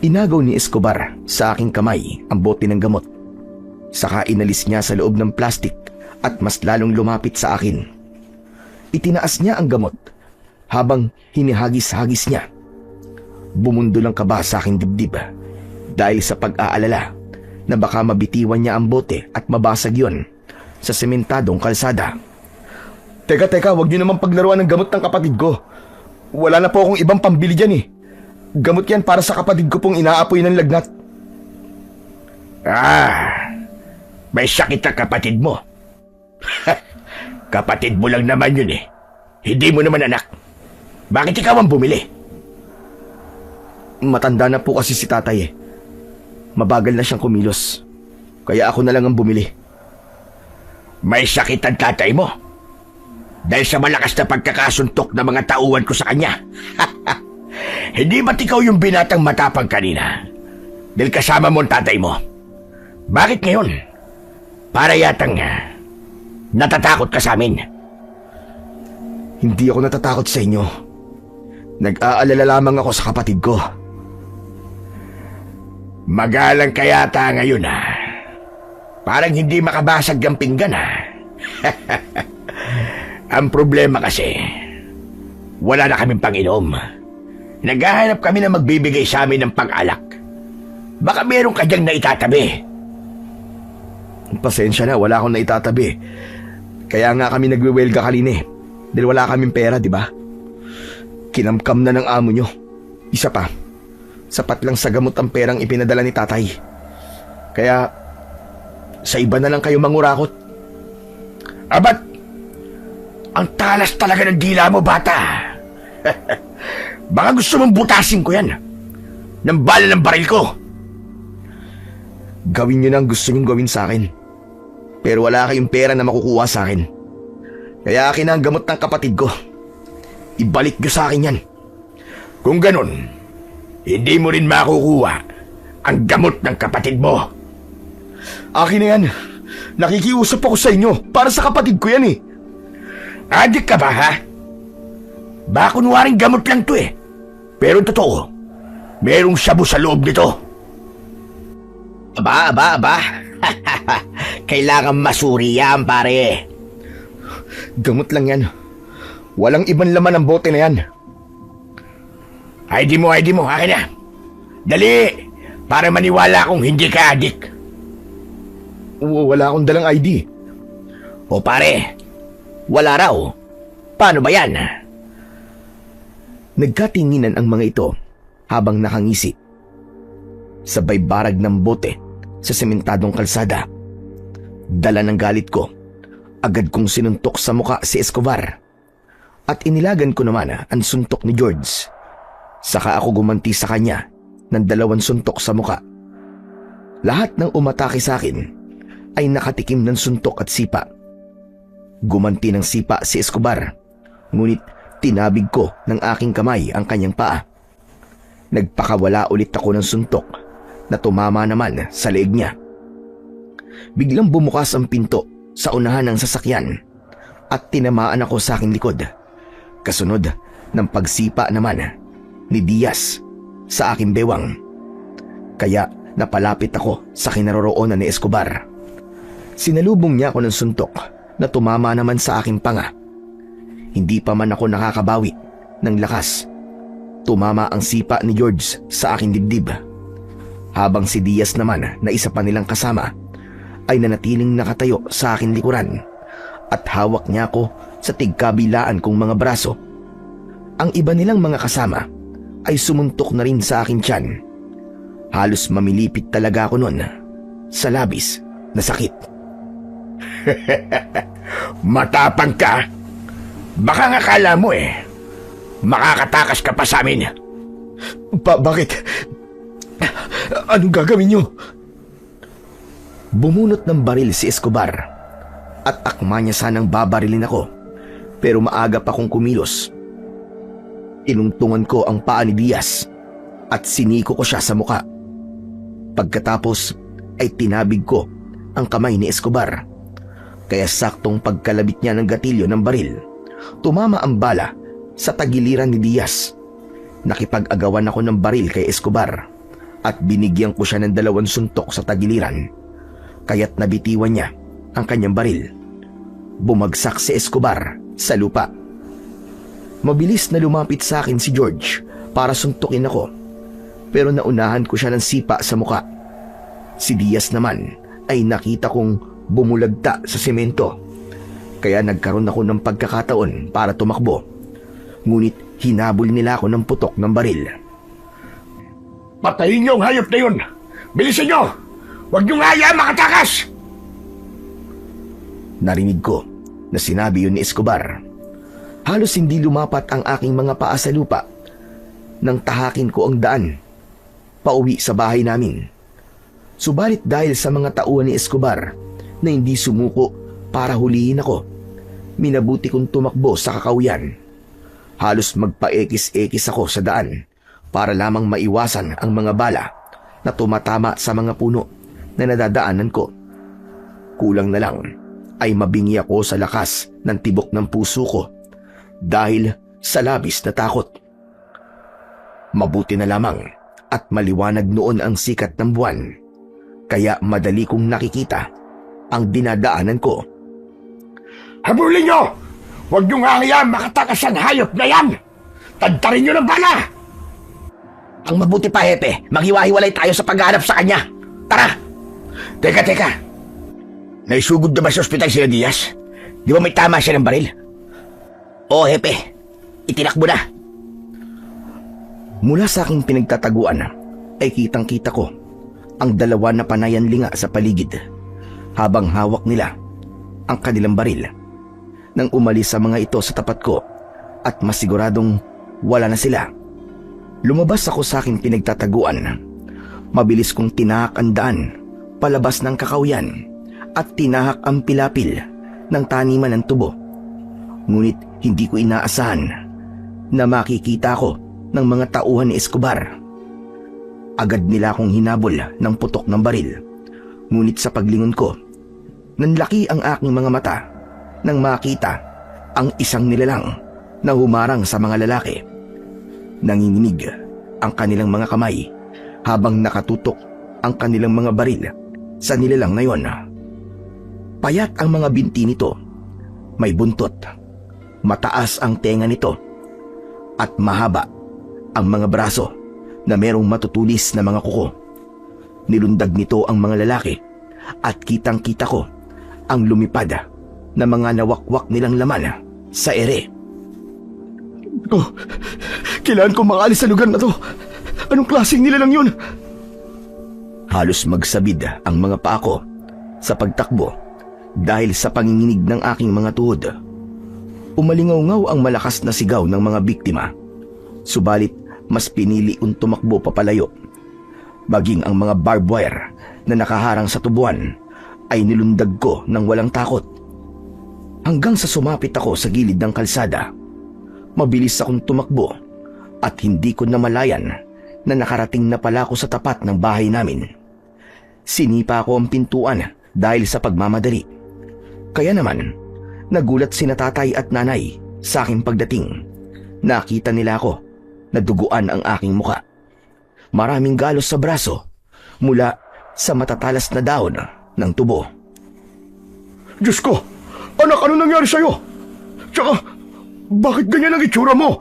S1: Inagaw ni Escobar sa aking kamay ang bote ng gamot. Saka inalis niya sa loob ng plastik at mas lalong lumapit sa akin. Itinaas niya ang gamot habang hinihagis-hagis niya. Bumundo lang kaba sa aking dibdib dahil sa pag-aalala na baka mabitiwan niya ang bote at mabasag yon sa sementadong kalsada. Teka, wag niyo naman paglaruan ng gamot ng kapatid ko. Wala na po akong ibang pambili dyan eh. Gamot yan para sa kapatid ko pong inaapoy ng lagnat.
S3: May sakit ang kapatid mo. Kapatid mo lang naman yun eh. Hindi mo naman anak. Bakit ikaw ang bumili?
S1: Matanda na po kasi si tatay eh. Mabagal na siyang kumilos. Kaya ako na lang ang bumili.
S3: May sakit ang tatay mo. Dahil sa malakas na pagkakasuntok ng mga tauhan ko sa kanya. Hindi ba't ikaw yung binatang matapang kanina? Dahil kasama mo ang tatay mo. Bakit ngayon? Para yatang natatakot ka sa amin.
S1: Hindi ako natatakot sa inyo. Nag-aalala lamang ako sa kapatid ko.
S3: Magalang ka yata ngayon Parang hindi makabasag ang pinggan Ang problema kasi, wala na kaming pang-inom. Naghahanap kami na magbibigay sa amin ng pang-alak. Baka meron ka diyang naitatabi.
S1: Pasensya na, wala akong naitatabi. Kaya nga kami nagwewelga kanina eh. Dahil wala kaming pera, di ba? Kinamkam na ng amo nyo. Isa pa, sapat lang sa gamot ang perang ipinadala ni tatay. Kaya, sa iba na lang kayo mangurakot.
S3: Abat, ang talas talaga ng dila mo, bata. Baka gusto mong butasin ko yan ng bala ng baril ko.
S1: Gawin nyo na ang gusto nyong gawin sa akin. Pero wala kayong pera na makukuha sa akin. Kaya akin na ang gamot ng kapatid ko. Ibalik nyo sa akin yan.
S3: Kung ganun, hindi mo rin makukuha ang gamot ng kapatid mo.
S1: Akin na yan. Nakikiusap ako sa inyo. Para sa kapatid ko yan eh.
S3: Adik ka ba, ha? Baka kunwaring gamot lang to eh. Pero totoo, Merong shabu sa loob nito. Aba. Kailangan masuri yan, pare.
S2: Gamot lang yan. Walang ibang laman ang bote na yan.
S3: ID mo. Akin na. Dali, para maniwala kong hindi ka adik.
S2: Wala akong dalang ID.
S3: O pare, wala raw. Paano ba yan?
S1: Nagkatinginan ang mga ito habang nakangisi. Sabay barag ng bote sa sementadong kalsada. Dala ng galit ko, agad kong sinuntok sa muka si Escobar. At inilagan ko naman ang suntok ni George. Saka ako gumanti sa kanya ng 2 suntok sa muka. Lahat ng umatake sa akin ay nakatikim ng suntok at sipa. Gumanti ng sipa si Escobar, ngunit tinabig ko ng aking kamay ang kanyang paa. Nagpakawala ulit ako ng suntok na tumama naman sa leeg niya. Biglang bumukas ang pinto sa unahan ng sasakyan at tinamaan ako sa aking likod. Kasunod ng pagsipa naman ni Diaz sa aking bewang. Kaya napalapit ako sa kinaroroonan ni Escobar. Sinalubong niya ako ng suntok na tumama naman sa aking panga. Hindi pa man ako nakakabawi ng lakas. Tumama ang sipa ni George sa aking dibdib. Habang si Diaz naman na isa pa nilang kasama ay nanatiling nakatayo sa aking likuran at hawak niya ako sa tigkabilaan kong mga braso. Ang iba nilang mga kasama ay sumuntok na rin sa aking tiyan. Halos mamilipit talaga ako noon sa labis na sakit.
S3: Matapang ka. Baka nga kala mo makakatakas ka pa sa amin.
S2: Bakit? Anong gagawin niyo?
S1: Bumunot ng baril si Escobar at akma niya sanang babarilin ako, pero maaga pa kong kumilos. Tinungtungan ko ang paa ni Diaz at siniko ko siya sa muka. Pagkatapos ay tinabig ko ang kamay ni Escobar. Kaya saktong pagkalabit niya ng gatilyo ng baril, tumama ang bala sa tagiliran ni Diaz. Nakipag-agawan ako ng baril kay Escobar at binigyan ko siya ng 2 suntok sa tagiliran. Kaya't nabitiwan niya ang kanyang baril. Bumagsak si Escobar sa lupa. Mabilis na lumapit sa akin si George para suntukin ako, pero naunahan ko siya ng sipa sa muka. Si Diaz naman ay nakita kong bumulagta sa semento, kaya nagkaroon ako ng pagkakataon para tumakbo. Ngunit hinabol nila ako ng putok ng baril.
S3: Patayin niyo ang hayop na yun! Bilisan niyo! Huwag niyong hayaan makatakas!
S1: Narinig ko na sinabi yun ni Escobar. Halos hindi lumapat ang aking mga paa sa lupa nang tahakin ko ang daan pauwi sa bahay namin. Subalit dahil sa mga tauhan ni Escobar na hindi sumuko para hulihin ako, minabuti kong tumakbo sa kakawian. Halos magpaekis-ekis ako sa daan para lamang maiwasan ang mga bala na tumatama sa mga puno na nadadaanan ko. Kulang na lang ay mabingi ako sa lakas ng tibok ng puso ko dahil sa labis na takot. Mabuti na lamang at maliwanag noon ang sikat ng buwan, kaya madali kong nakikita ang dinadaanan ko.
S3: Habulin niyo! Huwag niyong hangayaan makatakas ang hayop na yan! Tantarin niyo ng bala!
S1: Ang mabuti pa, Hepe, maghiwa-hiwalay tayo sa paghahanap sa kanya. Tara!
S3: Teka. Naisugod na ba sa ospital sila Diaz? Di ba may tama siya ng baril?
S1: Oo, Hepe. Itinakbo na. Mula sa aking pinagtataguan ay kitang-kita ko ang 2 na panayanlinga sa paligid habang hawak nila ang kanilang baril. Nang umalis sa mga ito sa tapat ko at masiguradong wala na sila, lumabas ako sa aking pinagtataguan. Mabilis kong tinahak ang daan palabas ng kakawian at tinahak ang pilapil ng taniman ng tubo. Ngunit hindi ko inaasahan na makikita ko ng mga tauhan ni Escobar. Agad nila akong hinabol ng putok ng baril. Ngunit sa paglingon ko, nanlaki ang aking mga mata nang makita ang isang nilalang na humarang sa mga lalaki. Nanginginig ang kanilang mga kamay habang nakatutok ang kanilang mga baril sa nilalang na yon. Payat ang mga binti nito, may buntot, mataas ang tenga nito, at mahaba ang mga braso na merong matutulis na mga kuko. Nilundag nito ang mga lalaki at kitang-kita ko ang lumipad na mga nawakwak nilang laman sa ere.
S2: Oh, kailangan ko makaalis sa lugar na to. Anong klaseng nilalang yun?
S1: Halos magsabid ang mga paa ko sa pagtakbo dahil sa panginginig ng aking mga tuhod. Umalingaw-ngaw ang malakas na sigaw ng mga biktima. Subalit mas pinili kong tumakbo papalayo. Maging ang mga barbed wire na nakaharang sa tubuan ay nilundag ko ng walang takot. Hanggang sa sumapit ako sa gilid ng kalsada. Mabilis akong tumakbo at hindi ko namalayan na nakarating na pala ako sa tapat ng bahay namin. Sinipa ko ang pintuan dahil sa pagmamadali. Kaya naman, nagulat sina tatay at nanay sa aking pagdating. Nakita nila ako na duguan ang aking muka. Maraming galos sa braso mula sa matatalas na dahon ng tubo.
S2: Diyos ko! Anak, ano nangyari sa'yo? Tsaka, bakit ganyan ang itsura mo?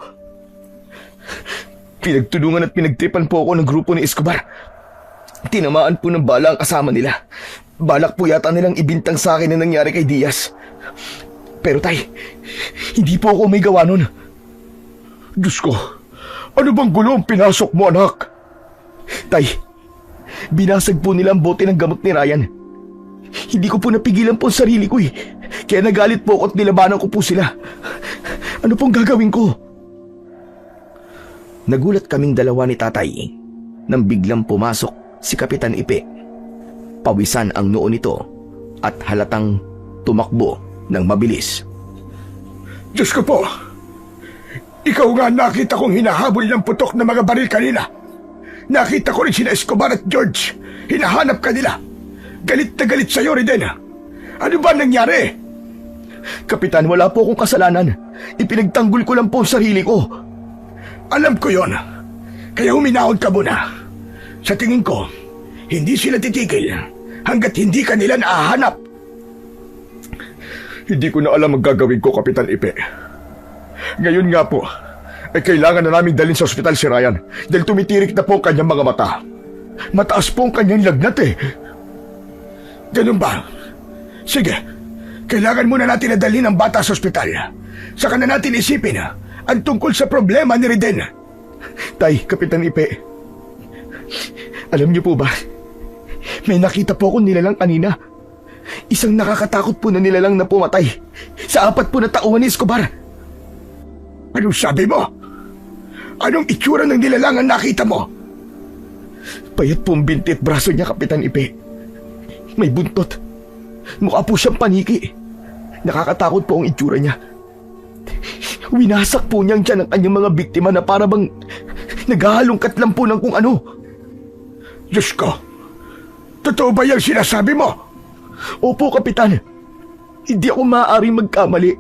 S2: Pinagtulungan at pinagtripan po ako ng grupo ni Escobar. Tinamaan po ng bala ang kasama nila. Balak po yata nilang ibintang sa akin na nangyari kay Diaz. Pero tay, hindi po ako may gawa nun. Diyos ko, ano bang gulo ang pinasok mo, anak? Tay, binasag po nila ang bote ng gamot ni Ryan. Hindi ko po napigilan po ang sarili ko eh. Kaya nagalit po ako at nilabanan ko po sila. Ano pong gagawin ko?
S1: Nagulat kaming dalawa ni tatay nang biglang pumasok si Kapitan Ipe. Pawisan ang noo nito at halatang tumakbo ng mabilis.
S2: Diyos ko po! Ikaw nga nakita kong hinahabol ng putok na mga baril kanina. Nakita ko rin sina Escobar at George. Hinahanap ka nila. Galit na galit sa'yo, Reden. Ano ba nangyari?
S1: Kapitan, wala po akong kasalanan. Ipinagtanggol ko lang po ang sarili ko.
S2: Alam ko yon. Kaya huminahon ka muna. Sa tingin ko, hindi sila titigil hanggat hindi ka nila naahanap. Hindi ko na alam ang gagawin ko, Kapitan Ipe. Ngayon nga po, ay kailangan na naming dalhin sa ospital si Ryan dahil tumitirik na po ang kanyang mga mata. Mataas po ang kanyang lagnat eh. Ganun ba? Sige, kailangan muna natin na dalhin ang bata sa ospital. Saka na natin isipin ang tungkol sa problema ni Reden.
S1: Tay, Kapitan Ipe, alam niyo po ba, may nakita po akong nilalang kanina. Isang nakakatakot po na nilalang na pumatay sa 4 po na tauhan ni Escobar.
S2: Anong sabi mo? Anong itsura ng nilalang ang nakita mo?
S1: Payat po ang binti at braso niya, Kapitan Ipe. May buntot. Mukha po siyang paniki. Nakakatakot po ang itsura niya. Winasak po niyang tiyan ang kanyang mga biktima na para bang naghahalongkat lang po ng kung ano.
S2: Diyos ko! Totoo ba yung sinasabi mo?
S1: Opo, Kapitan. Hindi ako maaaring magkamali.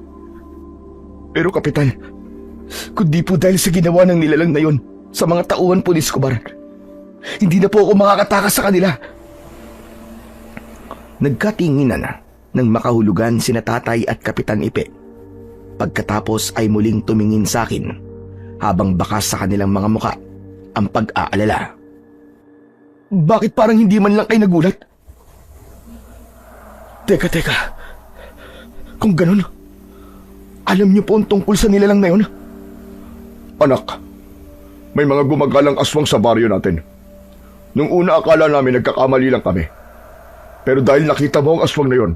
S1: Pero, Kapitan, kundi po dahil sa ginawa ng nilalang na yon sa mga tauhan po ni Escobar, hindi na po ako makakatakas sa kanila. Nagkatinginan ng makahulugan sina tatay at Kapitan Ipe. Pagkatapos ay muling tumingin sa akin habang bakas sa kanilang mga muka ang pag-aalala. Bakit parang hindi man lang kayo nagulat? Teka. Kung ganun, alam niyo po ang tungkol sa nilalang na yun?
S2: Anak, may mga gumagalang aswang sa baryo natin. Nung una akala namin nagkakamali lang kami. Pero dahil nakita mo ang aswang na yon,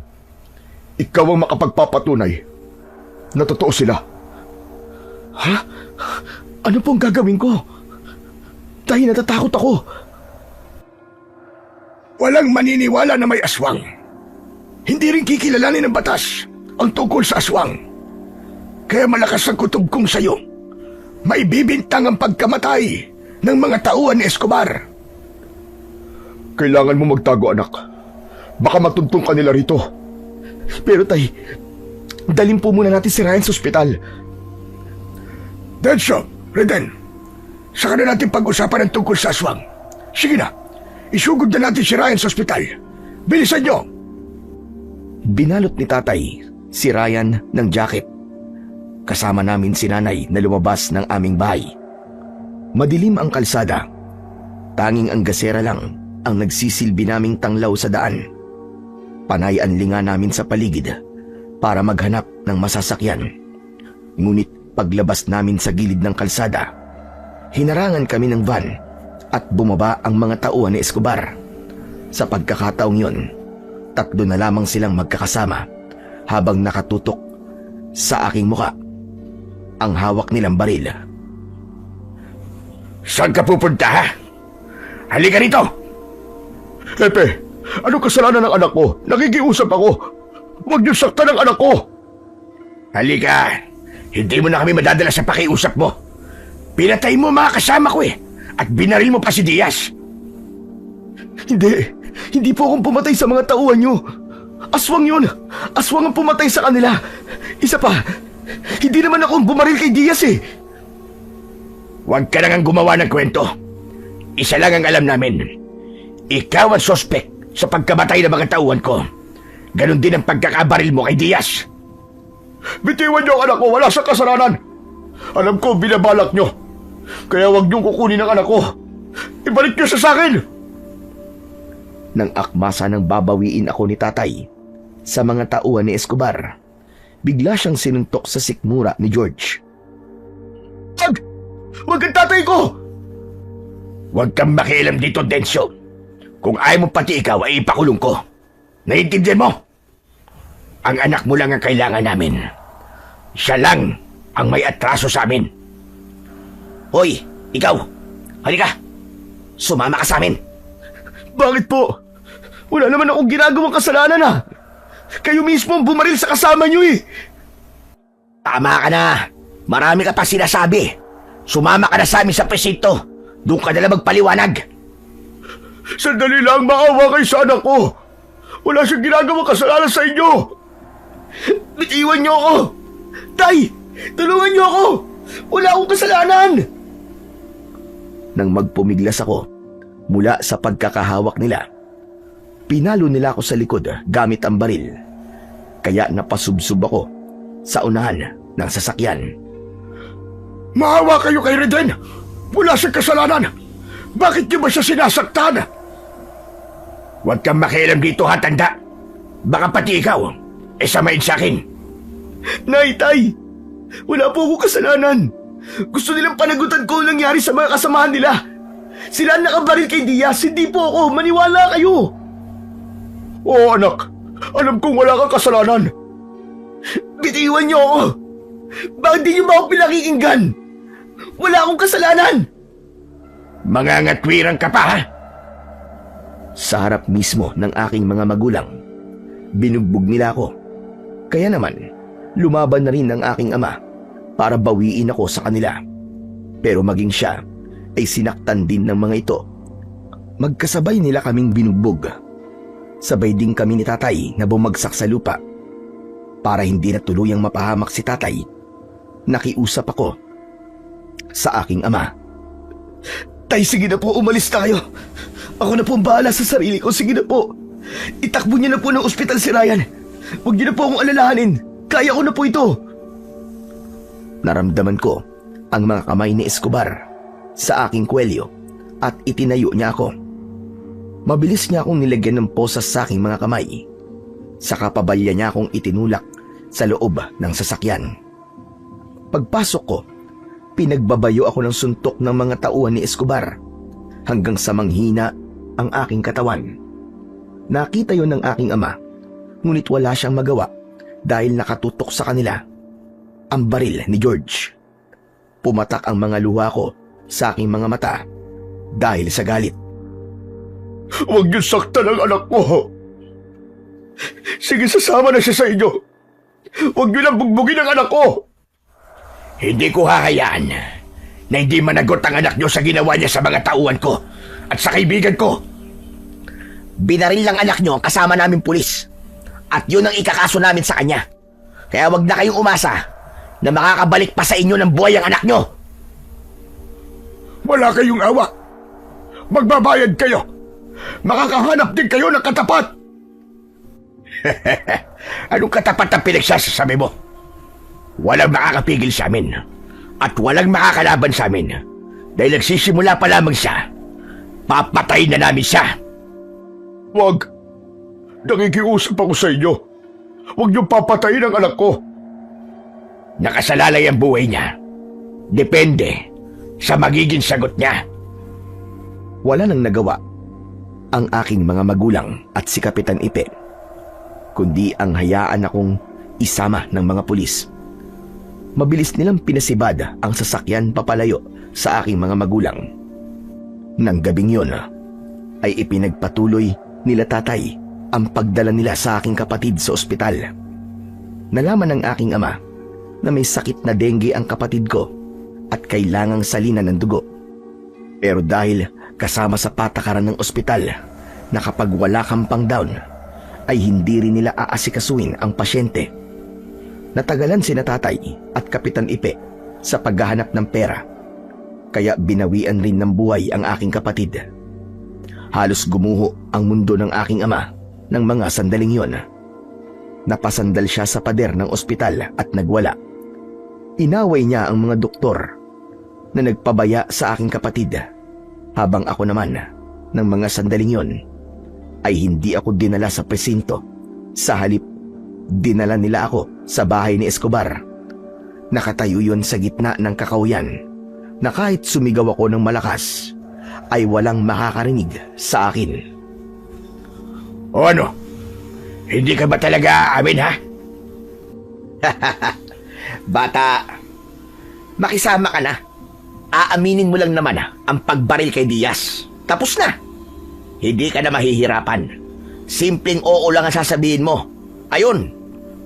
S2: ikaw ang makapagpapatunay na totoo sila.
S1: Ha? Ano pong gagawin ko? Dahil natatakot ako.
S2: Walang maniniwala na may aswang. Hindi rin kikilalanin ng batas ang tungkol sa aswang. Kaya malakas ang kutob kong sa'yo. May bibintang ang pagkamatay ng mga tauhan ni Escobar. Kailangan mo magtago, anak. Baka matuntong ka nila rito.
S1: Pero tay, dalhin po muna natin si Ryan sa ospital.
S2: Denso, Reden,
S3: Saka na natin pag-usapan ang tungkol sa aswang. Sige na, isugod na natin si Ryan sa ospital. Bilisan nyo!
S1: Binalot ni tatay si Ryan ng jacket. Kasama namin si nanay na lumabas ng aming bahay. Madilim ang kalsada. Tanging ang gasera lang ang nagsisilbi naming tanglaw sa daan. Panay ang linga namin sa paligid para maghanap ng masasakyan. Ngunit paglabas namin sa gilid ng kalsada, hinarangan kami ng van at bumaba ang mga tauhan ni Escobar. Sa pagkakataong yun, 3 na lamang silang magkakasama habang nakatutok sa aking muka ang hawak nilang baril.
S3: Saan ka pupunta, ha? Halika rito!
S2: Hepe, ano kasalanan ng anak ko? Nakikiusap ako. Huwag niyo saktan ang anak ko.
S3: Halika! Hindi mo na kami madadala sa pakiusap mo. Pinatay mo mga kasama ko at binaril mo pa si Diaz.
S1: Hindi po akong pumatay sa mga tauhan nyo. Aswang yun. Aswang ang pumatay sa kanila. Isa pa, hindi naman akong bumaril kay Diaz
S3: Huwag ka nang gumawa ng kwento. Isa lang ang alam namin. Ikaw ang sospek sa pagkamatay ng mga tauhan ko. Ganon din ang pagkakabaril mo kay Diaz.
S2: Bitiwan niyo ang anak ko, wala sa kasalanan. Alam ko, binabalak niyo. Kaya huwag niyong kukunin ang anak ko. Ibalik niyo sa akin.
S1: Nang akmasa ng babawiin ako ni tatay sa mga tauhan ni Escobar, bigla siyang sinuntok sa sikmura ni George.
S2: Huwag ang tatay ko!
S3: Huwag kang makialam dito, Densyo. Kung ayaw mo pati ikaw ay ipakulong ko. Naiintindihan mo? Ang anak mo lang ang kailangan namin. Siya lang ang may atraso sa amin. Hoy, ikaw! Halika! Sumama ka sa amin!
S2: Bakit po? Wala naman akong ginagawang kasalanan Kayo mismo ang bumaril sa kasama niyo
S3: Tama ka na! Marami ka pa sinasabi! Sumama ka na sa amin sa presinto! Doon ka na magpaliwanag!
S2: Sandali lang, maawa kayo sa anak ko! Wala siyang ginagawang kasalanan sa inyo! Bitiwan niyo ako! Tay! Tulungan niyo ako! Wala akong kasalanan!
S1: Nang magpumiglas ako mula sa pagkakahawak nila, pinalo nila ako sa likod gamit ang baril. Kaya napasubsob ako sa unahan ng sasakyan.
S2: Maawa kayo kay Reden! Wala siyang kasalanan! Bakit niyo ba siya sinasaktan?
S3: Huwag kang makialam dito, ha, tanda! Baka pati ikaw, samain sa akin!
S2: Nay, tay! Wala po akong kasalanan! Gusto nilang panagutan ko ang nangyari sa mga kasamahan nila! Sila ang nakabaril kay Diaz, hindi po ako! Maniwala kayo! Oo, anak! Alam kong wala kang kasalanan! Bitiwan niyo ako! Bakit di niyo ba ako pinakikinggan? Wala akong kasalanan!
S3: Mangangatwirang ka pa, ha?
S1: Sa harap mismo ng aking mga magulang, binugbog nila ako. Kaya naman, lumaban na rin ang aking ama para bawiin ako sa kanila. Pero maging siya ay sinaktan din ng mga ito. Magkasabay nila kaming binugbog. Sabay din kami ni tatay na bumagsak sa lupa. Para hindi na tuluyang mapahamak si tatay, nakiusap ako sa aking ama. Tay, sige na po, umalis na kayo. Ako na po ang bahala sa sarili ko, sige na po. Itakbo niyo na po ng ospital si Ryan. Huwag niyo na po akong alalahanin. Kaya ko na po ito. Naramdaman ko ang mga kamay ni Escobar sa aking kwelyo at itinayo niya ako. Mabilis niya akong nilagyan ng posas sa aking mga kamay. Saka pabalya niya akong itinulak sa loob ng sasakyan. Pagpasok ko, pinagbabayo ako ng suntok ng mga tauhan ni Escobar hanggang sa manghina ang aking katawan. Nakita yon ng aking ama, ngunit wala siyang magawa dahil nakatutok sa kanila ang baril ni George. Pumatak ang mga luha ko sa aking mga mata dahil sa galit.
S2: Huwag niyo saktan ang anak ko. Sige, sasama na siya sa inyo. Huwag niyo lang bugbugin ang anak ko.
S3: Hindi ko hahayaan na hindi managot ang anak niyo sa ginawa niya sa mga tauhan ko at sa kaibigan ko. Binaril lang anak niyo ang kasama naming pulis at yun ang ikakaso namin sa kanya. Kaya wag na kayong umasa na makakabalik pa sa inyo ng buhay ang anak niyo.
S2: Wala kayong awa. Magbabayad kayo. Makakahanap din kayo ng katapat.
S3: Anong katapat ang pinagsasasabi mo? Walang makakapigil sa amin. At walang makakalaban sa amin. Dahil nagsisimula pa lamang siya. Papatayin na namin siya.
S2: Wag. Nakikiusap ako sa inyo. Huwag niyong papatayin ang anak ko.
S3: Nakasalalay ang buhay niya. Depende sa magiging sagot niya.
S1: Wala nang nagawa ang aking mga magulang at si Kapitan Ipe, kundi ang hayaan akong isama ng mga pulis. Mabilis nilang pinasibad ang sasakyan papalayo sa aking mga magulang. Nang gabing yun, ay ipinagpatuloy nila tatay ang pagdala nila sa aking kapatid sa ospital. Nalaman ng aking ama na may sakit na dengue ang kapatid ko at kailangang salinan ng dugo. Pero dahil kasama sa patakaran ng ospital na kapag wala kang pang-down, ay hindi rin nila aasikasuhin ang pasyente. Natagalan sina tatay at Kapitan Ipe sa paghahanap ng pera, kaya binawian rin ng buhay ang aking kapatid. Halos gumuho ang mundo ng aking ama ng mga sandaling yon. Napasandal siya sa pader ng ospital at nagwala. Inaway niya ang mga doktor na nagpabaya sa aking kapatid, habang ako naman ng mga sandaling yon ay hindi ako dinala sa presinto. Sa halip, dinala nila ako sa bahay ni Escobar. Nakatayo yon sa gitna ng kakauyan na kahit sumigaw ako ng malakas ay walang makakarinig sa akin.
S3: O ano? Hindi ka ba talaga amin, ha?
S1: Bata, makisama ka na. Aaminin mo lang naman ang pagbaril kay Diaz. Tapos na. Hindi ka na mahihirapan. Simpleng oo lang ang sasabihin mo. Ayun,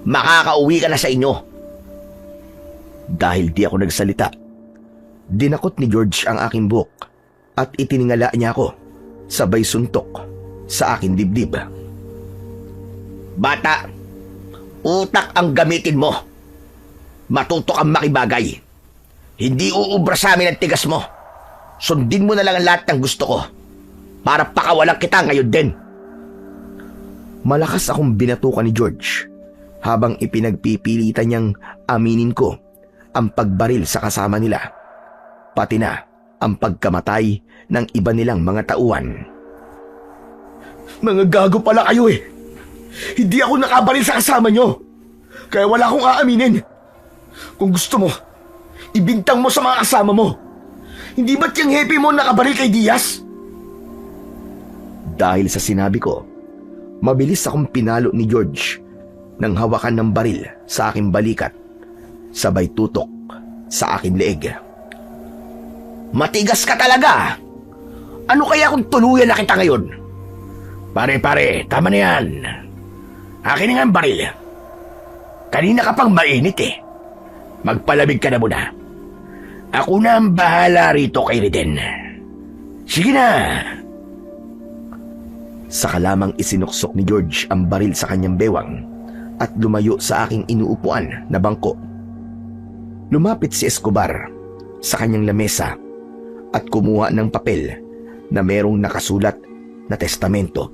S1: makakauwi ka na sa inyo. Dahil di ako nagsalita, dinakot ni George ang aking buhok at itiningala niya ako, sabay suntok sa aking dibdib. Bata, utak ang gamitin mo. Matuto kang makibagay. Hindi uubra sa amin ang tigas mo. Sundin mo na lang ang lahat ng gusto ko para pakawalan kita ngayon din. Malakas akong binatukan ni George habang ipinagpipilitan niyang aminin ko ang pagbaril sa kasama nila, pati na ang pagkamatay ng iba nilang mga tauhan.
S2: Mga gago pala kayo eh. Hindi ako nakabaril sa kasama nyo. Kaya wala akong aaminin. Kung gusto mo, ibintang mo sa mga kasama mo. Hindi ba't yung happy mo nakabaril kay Diaz?
S1: Dahil sa sinabi ko, mabilis akong pinalo ni George nang hawakan ng baril sa aking balikat, sabay tutok sa aking leeg. Matigas ka talaga! Ano kaya kung tuluyan na kita ngayon?
S3: Pare, tama na yan. Akin na nga ang baril. Kanina ka pang mainit eh. Magpalamig ka na muna. Ako na ang bahala rito kay Reden. Sige na.
S1: Saka lamang isinuksok ni George ang baril sa kanyang bewang at lumayo sa aking inuupuan na bangko. Lumapit si Escobar sa kanyang lamesa at kumuha ng papel na merong nakasulat na testamento.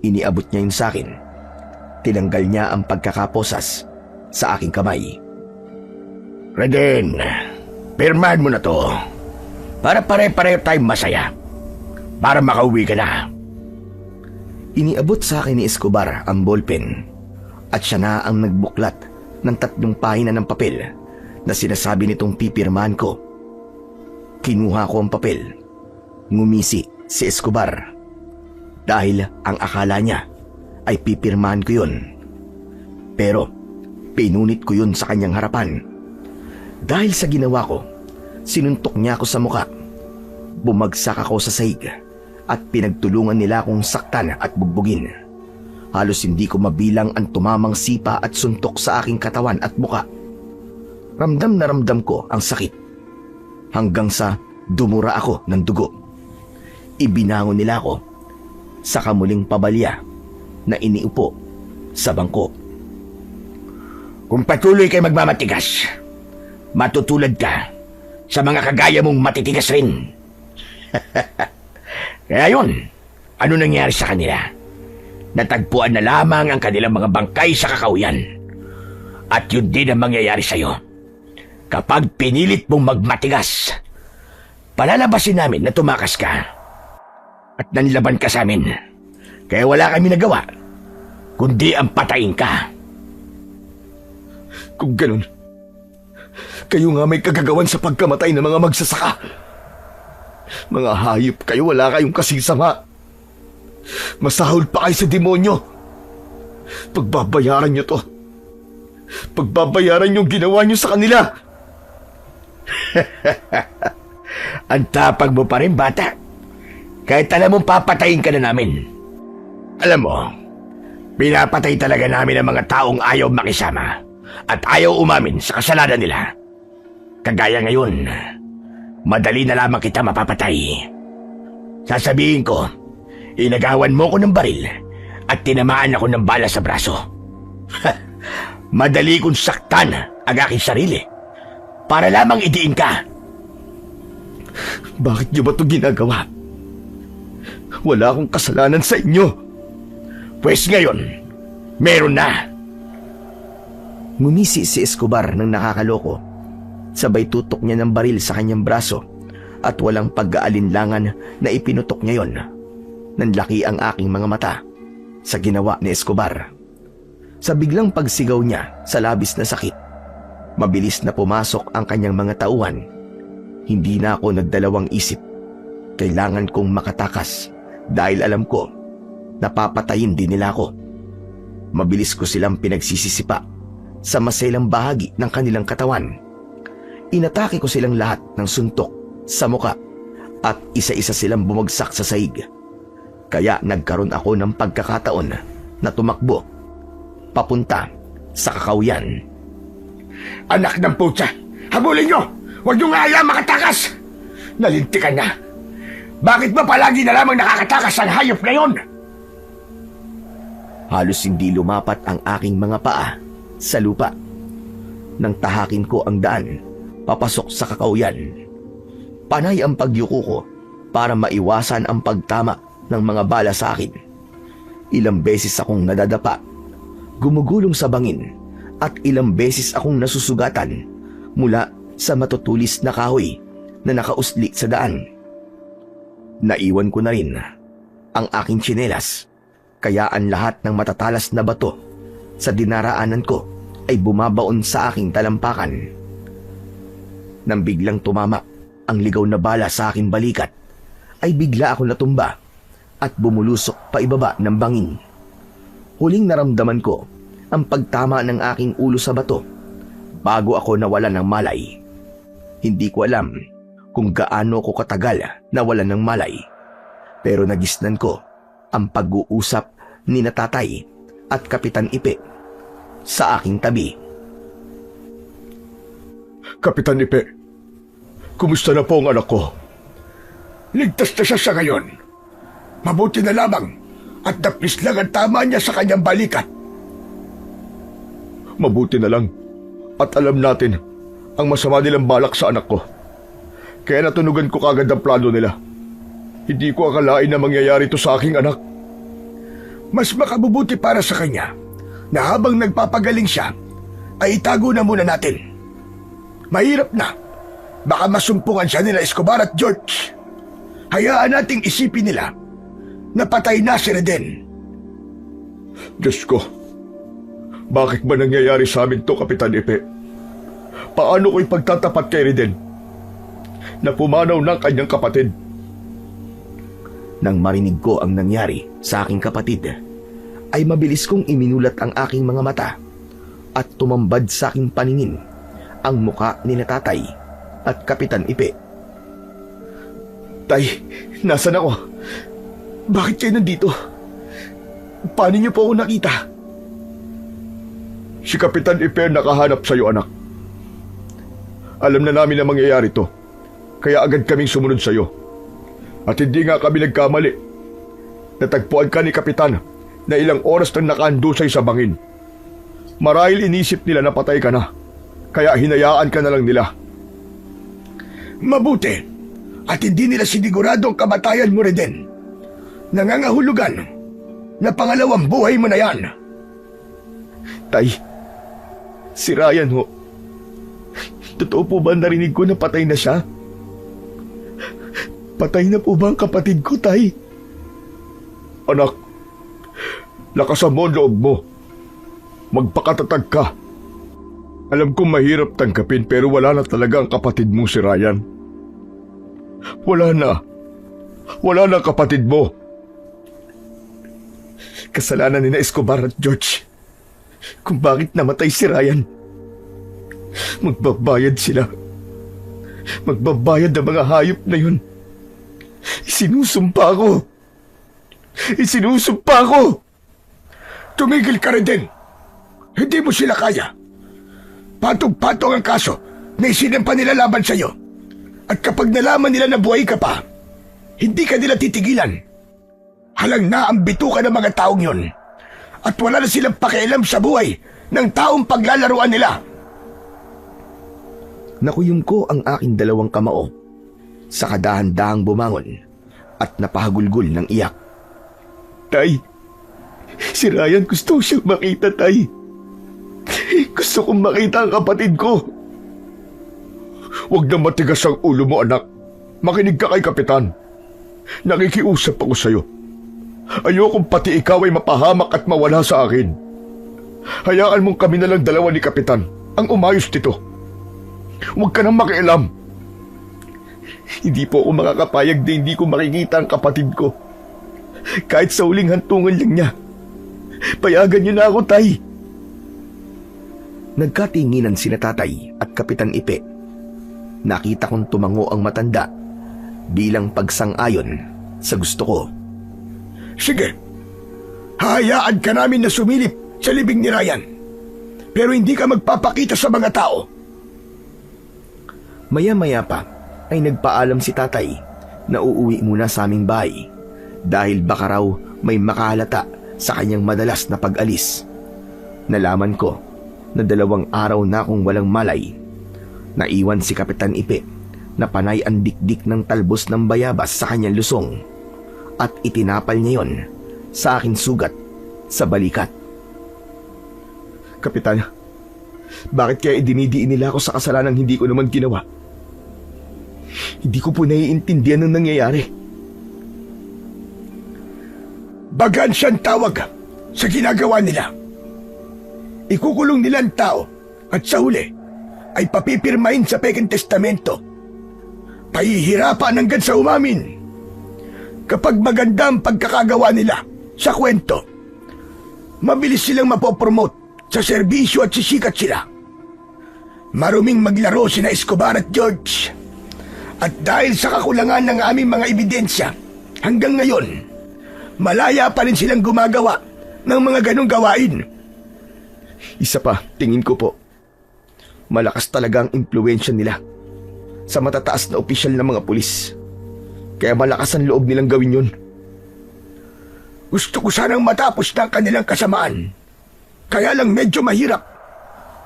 S1: Iniabot niya yun sa akin. Tinanggal niya ang pagkakaposas sa aking kamay.
S3: Reden, pirmahan mo na to. Para pare-pareho tayong masaya. Para makauwi ka na.
S1: Iniabot sa akin ni Escobar ang ballpen at siya na ang nagbuklat ng 3 pahina ng papel na sinasabi nitong pipirmahan ko. Kinuha ko ang papel. Ngumisi si Escobar dahil ang akala niya ay pipirmahan ko yun. Pero pinunit ko yun sa kanyang harapan. Dahil sa ginawa ko, sinuntok niya ako sa muka. Bumagsak ako sa sahig at pinagtulungan nila akong saktan at bugbugin. Halos hindi ko mabilang ang tumamang sipa at suntok sa aking katawan at muka. Ramdam na ramdam ko ang sakit hanggang sa dumura ako ng dugo. Ibinangon nila ako sa kamuling pabalya na iniupo sa bangko.
S3: Kung patuloy kayo magmamatigas, matutulad ka sa mga kagaya mong matitigas rin. Kaya yun, ano nangyari sa kanila? Natagpuan na lamang ang kanilang mga bangkay sa kakahuyan. At yun din ang mangyayari sa'yo. Kapag pinilit mong magmatigas, palalabasin namin na tumakas ka at nanlaban ka sa amin. Kaya wala kami nagawa, kundi ang patayin ka.
S2: Kung ganun, kayo nga may kagagawan sa pagkamatay ng mga magsasaka. Mga hayop kayo, wala kayong kasisama. Masahol pa kayo sa demonyo. Pagbabayaran nyo to. Pagbabayaran yung ginawa nyo sa kanila.
S3: Ang tapag mo pa rin, bata. Kahit alam mong papatayin ka na namin. Alam mo, pinapatay talaga namin ang mga taong ayaw makisama at ayaw umamin sa kasalanan nila. Kagaya ngayon, madali na lamang kita mapapatay. Sasabihin ko, inagawan mo ko ng baril at tinamaan ako ng bala sa braso. Madali kong saktan ang aking sarili para lamang idiin ka.
S2: Bakit nyo ba ito ginagawa? Wala akong kasalanan sa inyo.
S3: Pwes ngayon, meron na.
S1: Ngumisi si Escobar ng nakakaloko. Sabay tutok niya ng baril sa kanyang braso at walang pag-aalinlangan na ipinutok niya yon. Nanlaki ang aking mga mata sa ginawa ni Escobar. Sa biglang pagsigaw niya sa labis na sakit, mabilis na pumasok ang kanyang mga tauhan. Hindi na ako nagdalawang isip. Kailangan kong makatakas dahil alam ko napapatayin din nila ako. Mabilis ko silang pinagsisisipa sa maselang bahagi ng kanilang katawan. Inatake ko silang lahat ng suntok sa muka at isa-isa silang bumagsak sa sahig. Kaya nagkaroon ako ng pagkakataon na tumakbo papunta sa kakahuyan.
S3: Anak ng putya, habulin nyo! Huwag nyo nga hayaan makatakas! Nalintikan na! Bakit ba palagi na lamang nakakatakas ang hayop na yon?
S1: Halos hindi lumapat ang aking mga paa sa lupa. Nang tahakin ko ang daan papasok sa kakahuyan, panay ang pagyuko ko para maiwasan ang pagtama ng mga bala sa akin. Ilang beses akong nadadapa, gumugulong sa bangin, at ilang beses akong nasusugatan mula sa matutulis na kahoy na nakausli sa daan. Naiwan ko na rin ang aking tsinelas, kaya ang lahat ng matatalas na bato sa dinaraanan ko ay bumabaon sa aking talampakan. Nang biglang tumama ang ligaw na bala sa aking balikat, ay bigla ako natumba at bumulusok pa ibaba ng bangin. Huling naramdaman ko ang pagtama ng aking ulo sa bato bago ako nawalan ng malay. Hindi ko alam kung gaano ko katagal nawalan ng malay, pero nagisnan ko ang pag-uusap ni Tatay at Kapitan Ipe sa aking tabi.
S2: Kapitan Ipe, kumusta na po ang anak ko?
S3: Ligtas na siya sa ngayon. Mabuti na lamang at napis lang ang tama niya sa kanyang balikat.
S2: Mabuti na lang at alam natin ang masama nilang balak sa anak ko. Kaya natunugan ko kagad ang plano nila. Hindi ko akalain na mangyayari ito sa aking anak.
S3: Mas makabubuti para sa kanya na habang nagpapagaling siya, ay itago na muna natin. Mahirap na. Baka masumpungan siya nila Escobar at George. Hayaan nating isipin nila na patay na si Reden.
S2: Diyos ko, bakit ba nangyayari sa amin to, Kapitan Ipe? Paano ko ipagtatapat kay Reden na pumanaw ng kanyang kapatid?
S1: Nang marinig ko ang nangyari sa aking kapatid, ay mabilis kong iminulat ang aking mga mata at tumambad sa aking paningin ang muka ni Tatay at Kapitan Ipe.
S2: Tay, nasan ako? Bakit kayo nandito? Paano niyo po ako nakita? Si Kapitan Ipe nakahanap sa iyo, anak. Alam na namin na mangyayari to, kaya agad kaming sumunod sa iyo. At hindi nga kami nagkamali. Natagpuan ka ni Kapitan na ilang oras nang nakaandusay sa bangin. Marahil inisip nila na patay ka na, kaya hinayaan ka na lang nila. Mabuti. At hindi nila sinigurado ang kamatayan mo rin din. Nangangahulugan na pangalawang buhay mo na yan.
S1: Tay, si Ryan ho. Totoo po ba narinig ko na patay na siya? Patay na po ba ang kapatid ko, Tay?
S2: Anak, lakasan mo ang loob mo. Magpakatatag ka. Alam kong mahirap tanggapin pero wala na talaga ang kapatid mo si Ryan. Wala na. Wala na ang kapatid mo.
S1: Kasalanan ni na Escobar at George kung bakit namatay si Ryan. Magbabayad sila. Magbabayad ang mga hayop na yun. Isinusumpa ko. Isinusumpa ko.
S2: Tumigil ka rin din. Hindi mo sila kaya. Patong-patong ang kaso na isinampa nila laban sa'yo. At kapag nalaman nila na buhay ka pa, hindi ka nila titigilan. Halang na ang bituka ng mga taong yun. At wala na silang pakialam sa buhay ng taong paglalaruan nila.
S1: Nakuyom ko ang aking dalawang kamao sa kadahan-dahang bumangon at napahagulgol ng iyak. Tay, si Ryan gusto siyang makita, Tay. Gusto kong makita ang kapatid ko.
S2: Huwag na matigas ang ulo mo, anak. Makinig ka kay Kapitan. Nakikiusap ako sa'yo. Ayokong pati ikaw ay mapahamak at mawala sa akin. Hayaan mong kami na lang dalawa ni Kapitan ang umayos dito. Huwag ka nang makialam.
S1: Hindi po ako makakapayag na hindi ko makikita ang kapatid ko. Kahit sa huling hantungan lang niya. Payagan niyo na ako, Tay. Nagkatinginan sina Tatay at Kapitan Ipe. Nakita kong tumango ang matanda bilang pagsang-ayon sa gusto ko.
S2: Sige, hayaan ka namin na sumilip sa libing ni Ryan. Pero hindi ka magpapakita sa mga tao.
S1: Maya-maya pa ay nagpaalam si Tatay na uuwi muna sa aming bahay dahil baka raw may makahalata sa kanyang madalas na pag-alis. Nalaman ko na 2 araw na akong walang malay. Naiwan si Kapitan Ipe na panay ang dikdik ng talbos ng bayabas sa kanyang lusong at itinapal niya yon sa aking sugat sa balikat. Kapitan, bakit kaya idinidiin nila ako sa kasalanang hindi ko naman ginawa? Hindi ko po naiintindihan ang nangyayari.
S2: Bagan siyang tawag sa ginagawa nila. Ikukulong nila ang tao at sa huli ay papipirmahin sa pekeng testamento. Pahihirapan hanggang sa umamin. Kapag maganda ang pagkakagawa nila sa kwento, mabilis silang mapopromote sa serbisyo at sisikat sila. Maruming maglaro sina Escobar at George. At dahil sa kakulangan ng aming mga ebidensya, hanggang ngayon, malaya pa rin silang gumagawa ng mga ganong gawain.
S1: Isa pa, tingin ko po, malakas talaga ang impluwensya nila sa matataas na opisyal ng mga pulis. Kaya malakas ang loob nilang gawin yun.
S2: Gusto ko sanang matapos na ang kanilang kasamaan. Kaya lang medyo mahirap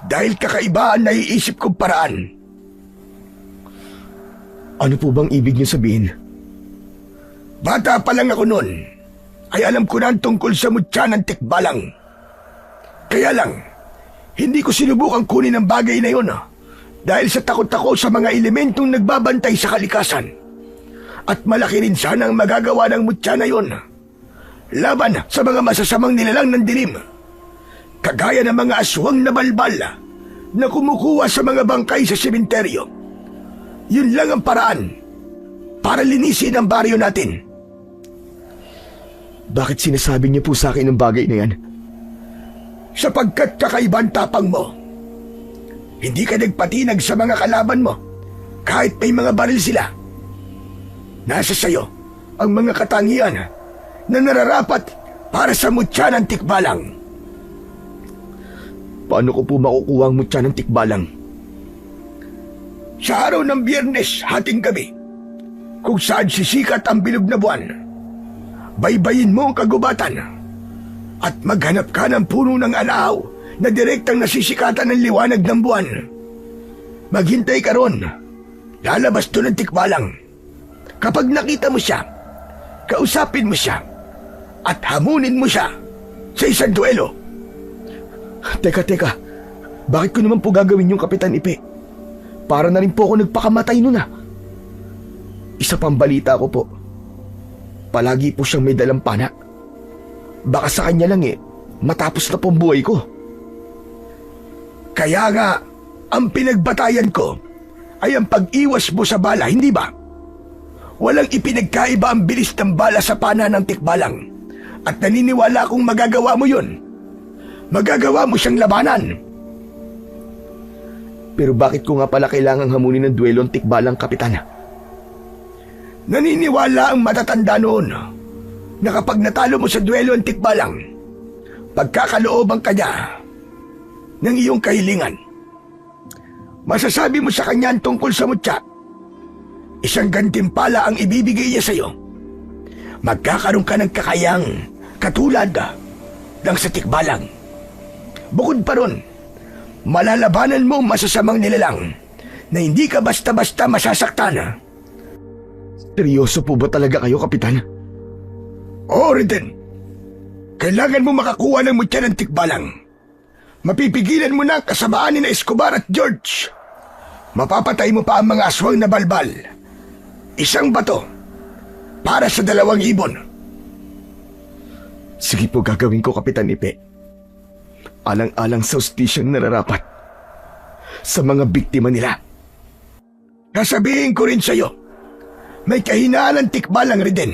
S2: dahil kakaiba ang naiisip kong paraan.
S1: Ano po bang ibig niyo sabihin?
S2: Bata pa lang ako noon, ay alam ko na ang tungkol sa mutya ng tikbalang. Kaya lang, hindi ko sinubukang kunin ang bagay na yun dahil sa takot ako sa mga elementong nagbabantay sa kalikasan. At malaki rin sana ang magagawa ng mutya na yun laban sa mga masasamang nilalang ng dilim. Kagaya ng mga aswang na balbal na kumukuha sa mga bangkay sa sementeryo. Yun lang ang paraan para linisin ang baryo natin.
S1: Bakit sinasabi niyo po sa akin ang bagay na yan?
S2: Sapagkat kakaibang tapang mo. Hindi ka nagpatinag sa mga kalaban mo kahit may mga baril sila. Nasa sayo ang mga katangian na nararapat para sa mutya ng tikbalang.
S1: Paano ko po makukuha ang mutya ng tikbalang?
S2: Sa araw ng Biyernes, hating gabi, kung saan sisikat ang bilog na buwan, baybayin mo ang kagubatan at maghanap ka ng puno ng alahaw na direktang nasisikatan ng liwanag ng buwan. Maghintay ka ron
S3: lalabas doon ng tikbalang. Kapag nakita mo siya, kausapin mo siya at hamunin mo siya sa isang duelo.
S2: Teka. Bakit ko naman po gagawin yung Kapitan Ipe? Para na rin po ako nagpakamatay nun ah. Isa pang balita ko po. Palagi po siyang may dalang pana. Baka sa kanya lang matapos na po ang buhay ko.
S3: Kaya nga, ang pinagbatayan ko ay ang pag-iwas mo sa bala, hindi ba? Walang ipinagkaiba ang bilis ng bala sa pana ng tikbalang. At naniniwala akong magagawa mo yun. Magagawa mo siyang labanan.
S2: Pero bakit ko nga pala kailangang hamunin ng duelo ang tikbalang, Kapitan?
S3: Naniniwala ang matatanda noon na kapag natalo mo sa duelo ang tikbalang, pagkakalooban ka niya ng iyong kahilingan. Masasabi mo sa kanya ang tungkol sa mutya. Isang gantimpala ang ibibigay niya sa iyo. Magkakaroon ka ng kakayang katulad ng sa tikbalang. Bukod pa ron, malalabanan mo masasamang nilalang na hindi ka basta-basta masasaktan.
S2: Seryoso po ba talaga kayo, Kapitan?
S3: Oo, Reden. Kailangan mo makakuha ng mutya ng tikbalang. Mapipigilan mo na ang kasamaan ni na Escobar at George. Mapapatay mo pa ang mga aswang na balbal. Isang bato para sa 2 ibon.
S2: Sige po, gagawin ko, Kapitan Ipe. Alang-alang sa hustisyang nararapat sa mga biktima nila.
S3: Sasabihin ko rin sa'yo, may kahinaan ng tikbalang, Reden.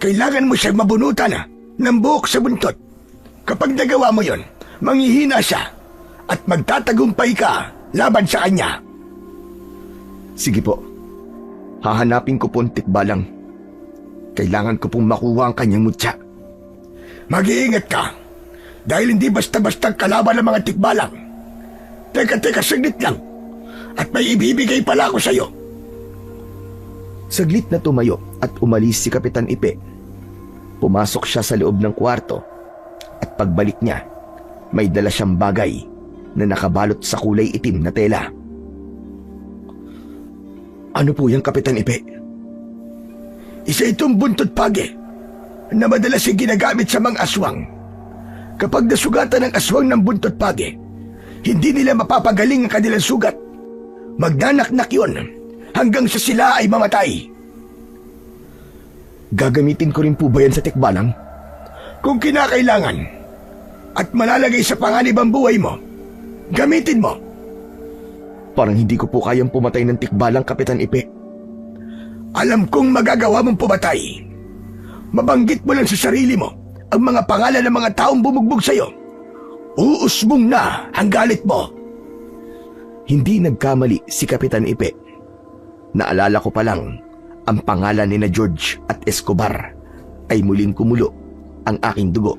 S3: Kailangan mo siyang mabunutan ng buhok sa buntot. Kapag nagawa mo yon, manghihina siya at magtatagumpay ka laban sa kanya.
S2: Sige po. Hahanapin ko po ang tikbalang. Kailangan ko pong makuha ang kanyang mutya.
S3: Mag-iingat ka, dahil hindi basta-basta kalaban ng mga tikbalang. Teka, saglit lang. At may ibibigay pala ako sa'yo.
S2: Saglit na tumayo at umalis si Kapitan Ipe. Pumasok siya sa loob ng kwarto at pagbalik niya, may dala siyang bagay na nakabalot sa kulay itim na tela. Ano po yan, Kapitan Ipe?
S3: Isa itong buntot page na madalas ay ginagamit sa mga aswang. Kapag nasugatan ng aswang ng buntot page, hindi nila mapapagaling ang kanilang sugat. Magnanaknak yun hanggang sa sila ay mamatay.
S2: Gagamitin ko rin po ba yan sa tikbalang?
S3: Kung kinakailangan at malalagay sa panganib ang buhay mo, gamitin mo.
S2: Parang hindi ko po kayang pumatay ng tikbalang, Kapitan Ipe.
S3: Alam kong magagawa mong pumatay. Mabanggit mo lang sa sarili mo ang mga pangalan ng mga taong bumugbog sa'yo. Uusbong na ang galit mo.
S2: Hindi nagkamali si Kapitan Ipe. Naalala ko pa lang ang pangalan ni na George at Escobar ay muling kumulo ang aking dugo.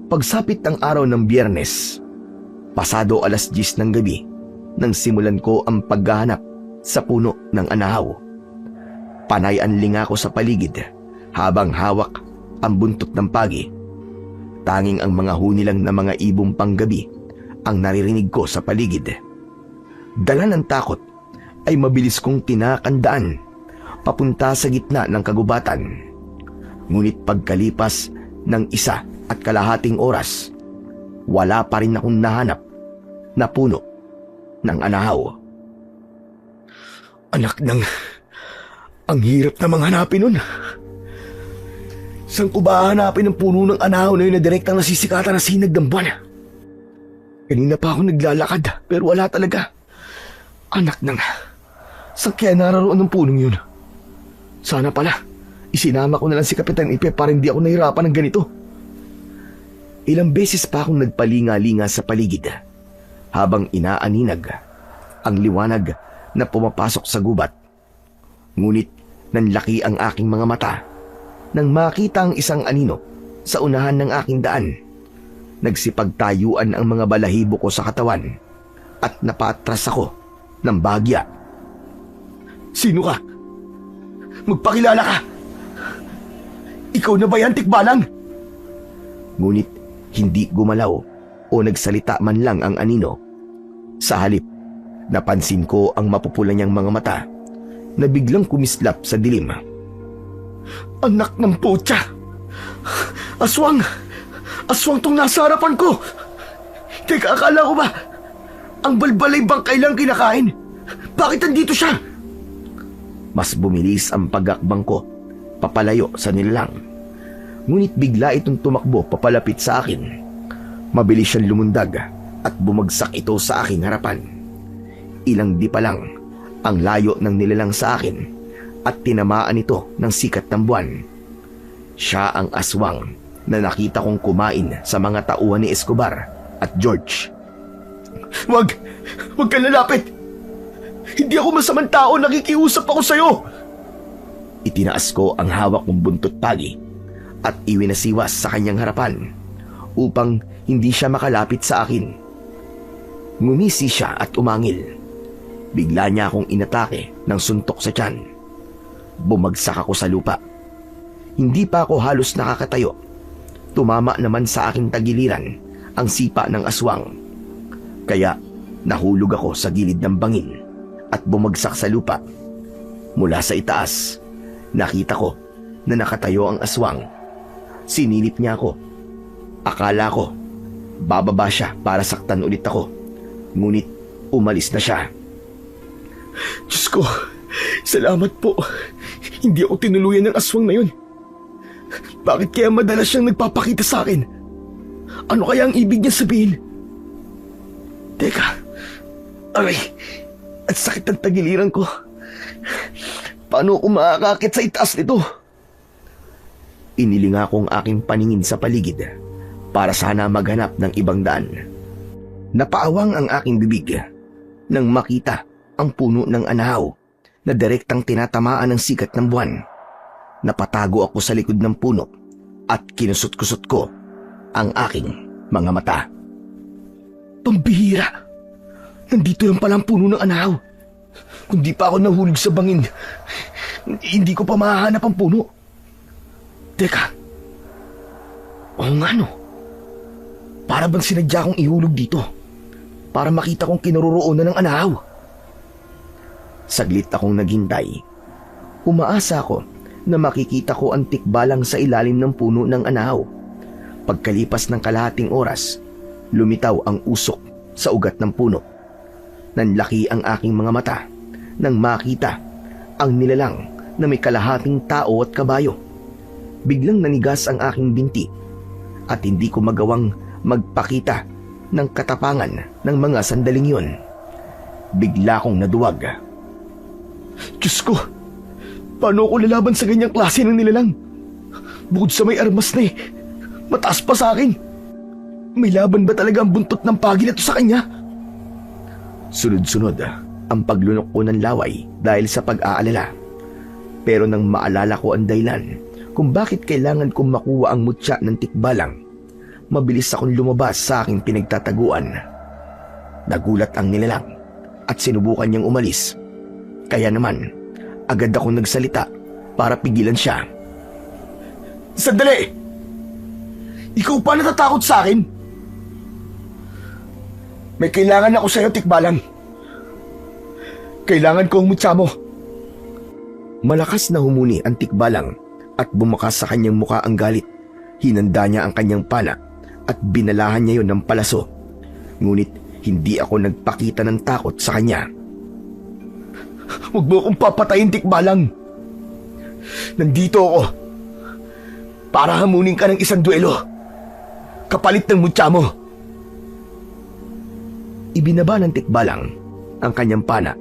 S2: Pagsapit ng araw ng Biyernes, pasado 10:00 ng gabi, nang simulan ko ang paghahanap sa puno ng anahaw. Panay anling ako sa paligid habang hawak ang buntot ng pagi. Tanging ang mga hunilang na mga ibong panggabi ang naririnig ko sa paligid. Dala ng takot ay mabilis kong tinakandaan papunta sa gitna ng kagubatan. Ngunit pagkalipas ng 1.5 oras, wala pa rin akong nahanap na puno ng anahaw.
S3: Anak ng... ang hirap namang hanapin nun.
S2: Saan ko ba hanapin ang puno ng anahaw na yun na direktang nasisikatan na sinag ng buwan? Kanina pa ako naglalakad pero wala talaga. Anak ng... saan kaya nararoon ng punong yun? Sana pala, isinama ko na lang si Kapitan Ipe para hindi ako nahirapan ng ganito. Ilang beses pa akong nagpalinga-linga sa paligid habang inaaninag ang liwanag na pumapasok sa gubat. Ngunit nanlaki ang aking mga mata nang makita ang isang anino sa unahan ng aking daan. Nagsipagtayuan ang mga balahibo ko sa katawan at napatras ako ng bahagya.
S3: Sino ka? Magpakilala ka! Ikaw na ba yan, tikbalang?
S2: Ngunit hindi gumalaw o nagsalita man lang ang anino. Sa halip,
S1: Napansin ko ang mapupula niyang mga mata na biglang kumislap sa dilim.
S2: Anak ng putya! Aswang! Aswang tong nasa harapan ko! Teka, akala ko ba ang balbalay bangkay lang kinakain? Bakit andito siya?
S1: Mas bumilis ang pagakbang ko papalayo sa nilalang. Ngunit bigla itong tumakbo papalapit sa akin. Mabilis siyang lumundag at bumagsak ito sa aking harapan. Ilang di pa lang ang layo ng nilalang sa akin at tinamaan ito ng sikat ng buwan. Siya ang aswang na nakita kong kumain sa mga tauhan ni Escobar at George.
S2: Wag ka lalapit! Hindi ako masamang tao, nakikiusap ako sa'yo!
S1: Itinaas ko ang hawak kong buntot pagi at iwinasiwas sa kanyang harapan upang hindi siya makalapit sa akin. Ngumisi siya at umangil. Bigla niya akong inatake ng suntok sa tiyan. Bumagsak ako sa lupa. Hindi pa ako halos nakakatayo. Tumama naman sa aking tagiliran ang sipa ng aswang. Kaya nahulog ako sa gilid ng bangin at bumagsak sa lupa. Mula sa itaas, nakita ko na nakatayo ang aswang. Sinilip niya ako. Akala ko bababa siya para saktan ulit ako. Ngunit umalis na siya.
S2: Diyos ko, salamat po. Hindi ako tinuluyan ng aswang na yun. Bakit kaya madalas siyang nagpapakita sa akin? Ano kaya ang ibig niya sabihin? Teka, aray, at sakit ang tagiliran ko. Paano ako makakakit sa itaas nito?
S1: Inilinga kong aking paningin sa paligid para sana maghanap ng ibang daan. Napaawang ang aking bibig nang makita ang puno ng anahaw na direktang tinatamaan ng sikat ng buwan. Napatago ako sa likod ng puno at kinusot-kusot ko ang aking mga mata.
S2: Pambihira! Nandito lang pala ang puno ng anahaw. Kung di pa ako nahulog sa bangin, hindi ko pa mahahanap ang puno. Teka. Oo nga no. Para bang sinadya kong ihulog dito para makita kong kinaroroonan ng anahaw.
S1: Saglit akong naghintay. Umaasa ako na makikita ko ang tikbalang sa ilalim ng puno ng anahaw. Pagkalipas ng kalahating oras, lumitaw ang usok sa ugat ng puno. Nanlaki ang aking mga mata nang makita ang nilalang na may kalahating tao at kabayo. Biglang nanigas ang aking binti at hindi ko magawang magpakita ng katapangan ng mga sandaling yun. Bigla kong naduwag.
S2: Diyos ko, paano ako lalaban sa ganyang klase ng nilalang? Bukod sa may armas na mataas pa sa akin. May laban ba talaga ang buntot ng pagi na to sa kanya?
S1: Sunod-sunod ang paglunok ko ng laway dahil sa pag-aalala. Pero nang maalala ko ang dahilan kung bakit kailangan kong makuha ang mutya ng tikbalang, mabilis akong lumabas sa aking pinagtataguan. Nagulat ang nilalang at sinubukan niyang umalis. Kaya naman, agad akong nagsalita para pigilan siya.
S2: Sandali! Ikaw pa natatakot sa akin? May kailangan ako sa'yo, tikbalang. Kailangan ko ang mutya mo.
S1: Malakas na humuni ang tikbalang at bumakas sa kanyang muka ang galit. Hinanda niya ang kanyang pana at binalahan niya yon ng palaso. Ngunit hindi ako nagpakita ng takot sa kanya.
S2: Huwag mo akong papatayin, tikbalang. Nandito ako para hamunin ka ng isang duelo. Kapalit ng mutya mo.
S1: Ibinaba ng tikbalang ang kanyang pana.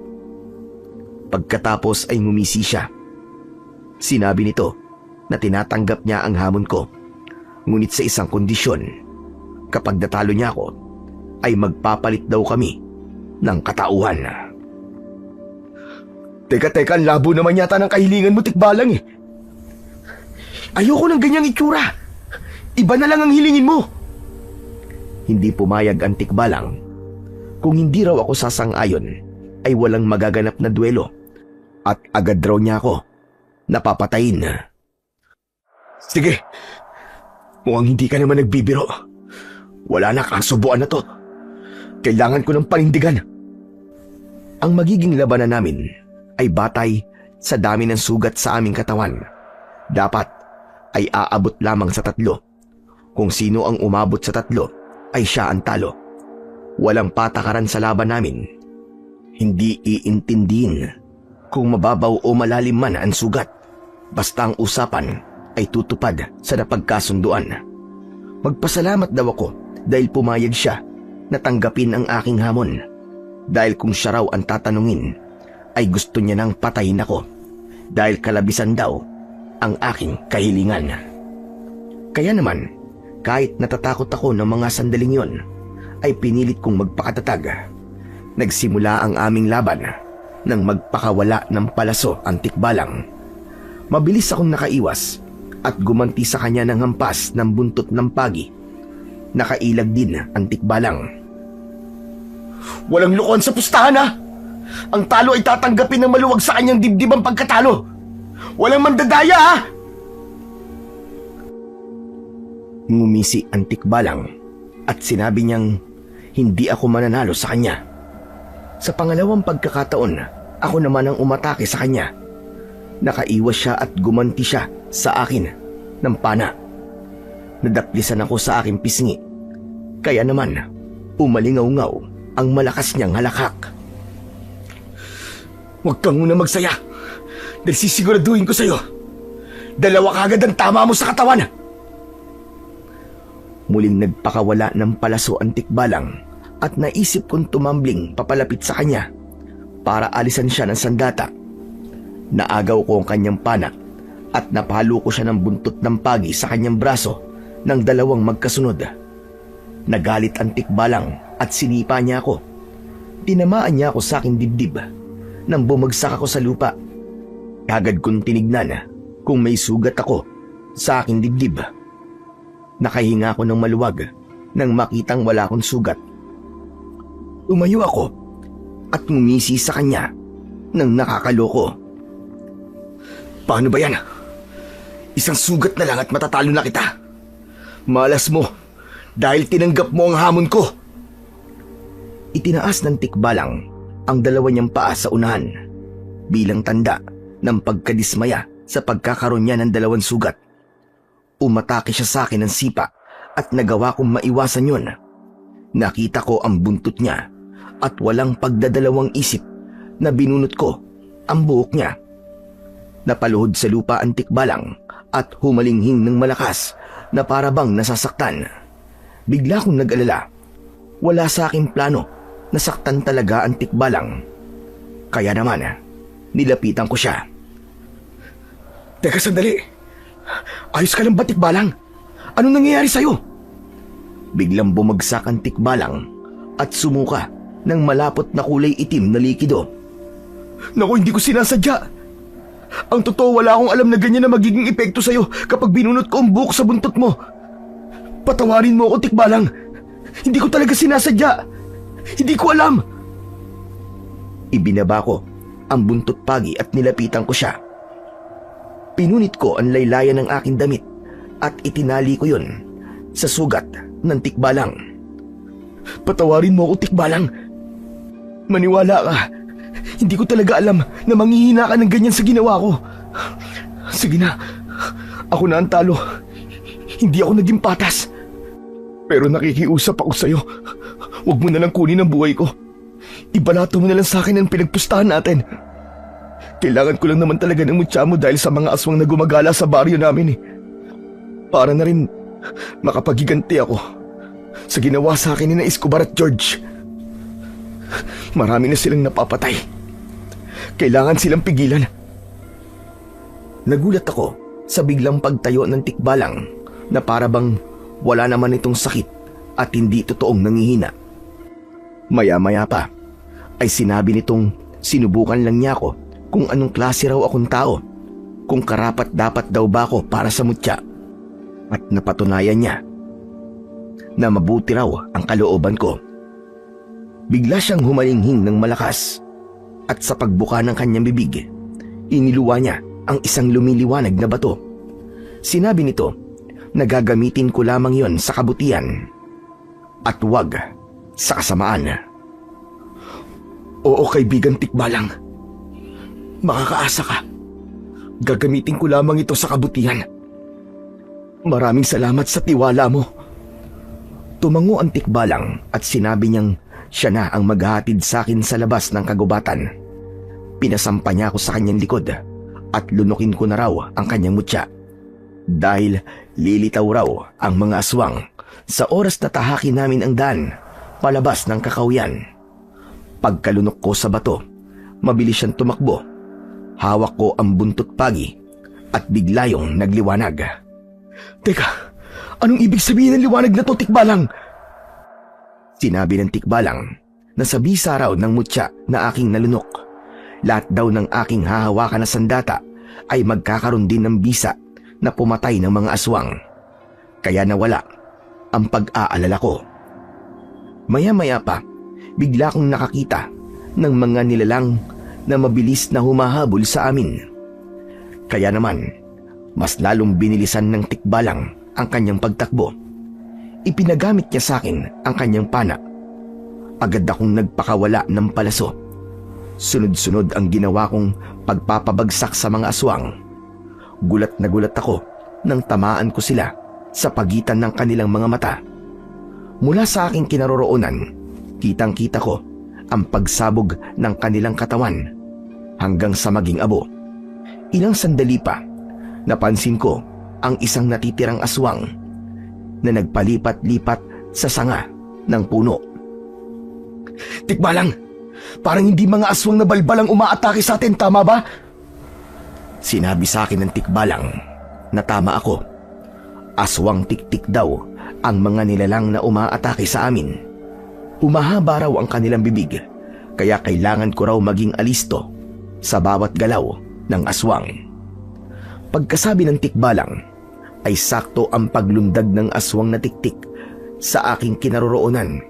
S1: Pagkatapos ay ngumisi siya. Sinabi nito na tinatanggap niya ang hamon ko, ngunit sa isang kondisyon. Kapag natalo niya ako, ay magpapalit daw kami ng katauhan.
S2: Teka, ang labo naman yata ng kahilingan mo, tikbalang eh. Ayoko ng ganyang itsura. Iba na lang ang hilingin mo.
S1: Hindi pumayag ang tikbalang. Kung hindi raw ako sasang-ayon, ay walang magaganap na duelo at agad raw niya ako napapatayin.
S2: Sige, mukhang hindi ka naman nagbibiro. Wala na, kasubuan na to. Kailangan ko ng panindigan.
S1: Ang magiging labanan namin ay batay sa dami ng sugat sa aming katawan. Dapat ay aabot lamang sa 3. Kung sino ang umabot sa 3 ay siya ang talo. Walang patakaran sa laban namin. Hindi iintindihin kung mababaw o malalim man ang sugat. Basta ang usapan ay tutupad sa napagkasunduan. Magpasalamat daw ako dahil pumayag siya na tanggapin ang aking hamon. Dahil kung siya raw ang tatanungin, ay gusto niya nang patayin ako dahil kalabisan daw ang aking kahilingan. Kaya naman, kahit natatakot ako ng mga sandaling yon, ay pinilit kong magpakatatag. Nagsimula ang aming laban nang magpakawala ng palaso ang Tikbalang. Mabilis akong nakaiwas at gumanti sa kanya ng hampas ng buntot ng pagi. Nakailag din ang Tikbalang.
S2: Walang lokohan sa pustahan, ha? Ang talo ay tatanggapin ng maluwag sa kanyang dibdib ang pagkatalo. Walang mandadaya, ha?
S1: Ngumisi ang Tikbalang at sinabi niyang hindi ako mananalo sa kanya. Sa pangalawang pagkakataon, ako naman ang umatake sa kanya. Nakaiwas siya at gumanti siya sa akin ng pana. Nadaplisan ako sa aking pisngi. Kaya naman, umalingaw-ngaw ang malakas niyang halakak.
S2: Huwag kang muna magsaya. Dahil sisiguraduhin ko sa'yo. 2 kagad ang tama mo sa katawan.
S1: Muling nagpakawala ng palaso ang Tikbalang at naisip kong tumambling papalapit sa kanya para alisan siya ng sandata. Naagaw ko ang kanyang pana at napahalo ko siya ng buntot ng pagi sa kanyang braso ng 2 magkasunod. Nagalit ang Tikbalang at sinipa niya ako. Tinamaan niya ako sa aking dibdib nang bumagsak ako sa lupa. Agad kong tinignan kung may sugat ako sa aking dibdib. Nakahinga ako ng maluwag nang makitang wala akong sugat. Umayo ako at ngumisi sa kanya nang nakakaloko.
S2: Paano ba yan? Isang sugat na lang at matatalo na kita. Malas mo dahil tinanggap mo ang hamon ko.
S1: Itinaas ng Tikbalang ang 2 niyang paa sa unahan bilang tanda ng pagkadismaya sa pagkakaroon niya ng 2 sugat. Umatake siya sa akin ng sipa at nagawa kong maiwasan yon. Nakita ko ang buntot niya at walang pagdadalawang isip na binunot ko ang buhok niya. Napaluhod sa lupa ang Tikbalang at humalinghing ng malakas na parabang nasasaktan. Bigla kong nag-alala. Wala sa aking plano na saktan talaga ang Tikbalang. Kaya naman, nilapitan ko siya.
S2: Teka sandali. Ayos ka lang ba, Tikbalang? Anong nangyayari sa'yo?
S1: Biglang bumagsak ang Tikbalang at sumuka ng malapot na kulay itim na likido.
S2: Naku, hindi ko sinasadya. Ang totoo, wala akong alam na ganyan na magiging epekto sa'yo kapag binunot ko ang buhok sa buntot mo. Patawarin mo ako, Tikbalang. Hindi ko talaga sinasadya. Hindi ko alam.
S1: Ibinaba ko ang buntot pagi at nilapitan ko siya. Pinunit ko ang laylayan ng aking damit at itinali ko yun sa sugat ng Tikbalang.
S2: Patawarin mo ako, Tikbalang. Maniwala ka. Hindi ko talaga alam na manghihina ka ng ganyan sa ginawa ko. Sige na. Ako na ang talo. Hindi ako naging patas. Pero nakikiusap ako sa'yo. Huwag mo na lang kunin ang buhay ko. Ibalato mo na lang sa akin ang pinagpustahan natin. Kailangan ko lang naman talaga ng mutya mo dahil sa mga aswang na gumagala sa baryo namin. Para na rin makapaghiganti ako sa ginawa sa akin ni na Escobar at George. Marami na silang napapatay. Kailangan silang pigilan.
S1: Nagulat ako sa biglang pagtayo ng Tikbalang na parabang wala naman itong sakit at hindi totoong nangihina. Maya-maya pa ay sinabi nitong sinubukan lang niya ako kung anong klase raw akong tao, kung karapat dapat daw ba ako para sa mutya. At napatunayan niya na mabuti raw ang kalooban ko. Bigla siyang humalinghing ng malakas at sa pagbuka ng kanyang bibig, iniluwa niya ang isang lumiliwanag na bato. Sinabi nito na gagamitin ko lamang yon sa kabutihan at wag sa kasamaan. Oo, kaibigan Tikbalang. Makakaasa ka. Gagamitin ko lamang ito sa kabutihan. Maraming salamat sa tiwala mo. Tumango ang Tikbalang at sinabi niyang siya na ang maghahatid sa akin sa labas ng kagubatan. Pinasampa niya ako sa kanyang likod at lunukin ko na raw ang kanyang mutya. Dahil lilitaw raw ang mga aswang sa oras na tahakin namin ang daan palabas ng kakawyan. Pagkalunok ko sa bato, mabilis siyang tumakbo. Hawak ko ang buntot pagi at bigla yung nagliwanag. Teka, anong ibig sabihin ng liwanag na to, Tikbalang? Sinabi ng Tikbalang na sa bisa raw ng mutya na aking nalunok. Lahat daw ng aking hahawakan na sandata ay magkakaroon din ng bisa na pumatay ng mga aswang. Kaya nawala ang pag-aalala ko. Maya-maya pa, bigla kong nakakita ng mga nilalang na mabilis na humahabol sa amin. Kaya naman, mas lalong binilisan ng Tikbalang ang kanyang pagtakbo. Ipinagamit niya sa akin ang kanyang pana. Agad akong nagpakawala ng palaso. Sunod-sunod ang ginawa kong pagpapabagsak sa mga aswang. Gulat na gulat ako nang tamaan ko sila sa pagitan ng kanilang mga mata. Mula sa aking kinaroroonan, kitang-kita ko ang pagsabog ng kanilang katawan hanggang sa maging abo. Ilang sandali pa, napansin ko ang isang natitirang aswang na nagpalipat-lipat sa sanga ng puno. Tikbalang, parang hindi mga aswang na balbal ang umaatake sa atin, tama ba? Sinabi sa akin ng Tikbalang na tama ako. Aswang tiktik daw ang mga nilalang na umaatake sa amin. Humahaba raw ang kanilang bibig, kaya kailangan ko raw maging alisto sa bawat galaw ng aswang. Pagkasabi ng Tikbalang, ay sakto ang paglundag ng aswang na tiktik sa aking kinaroroonan.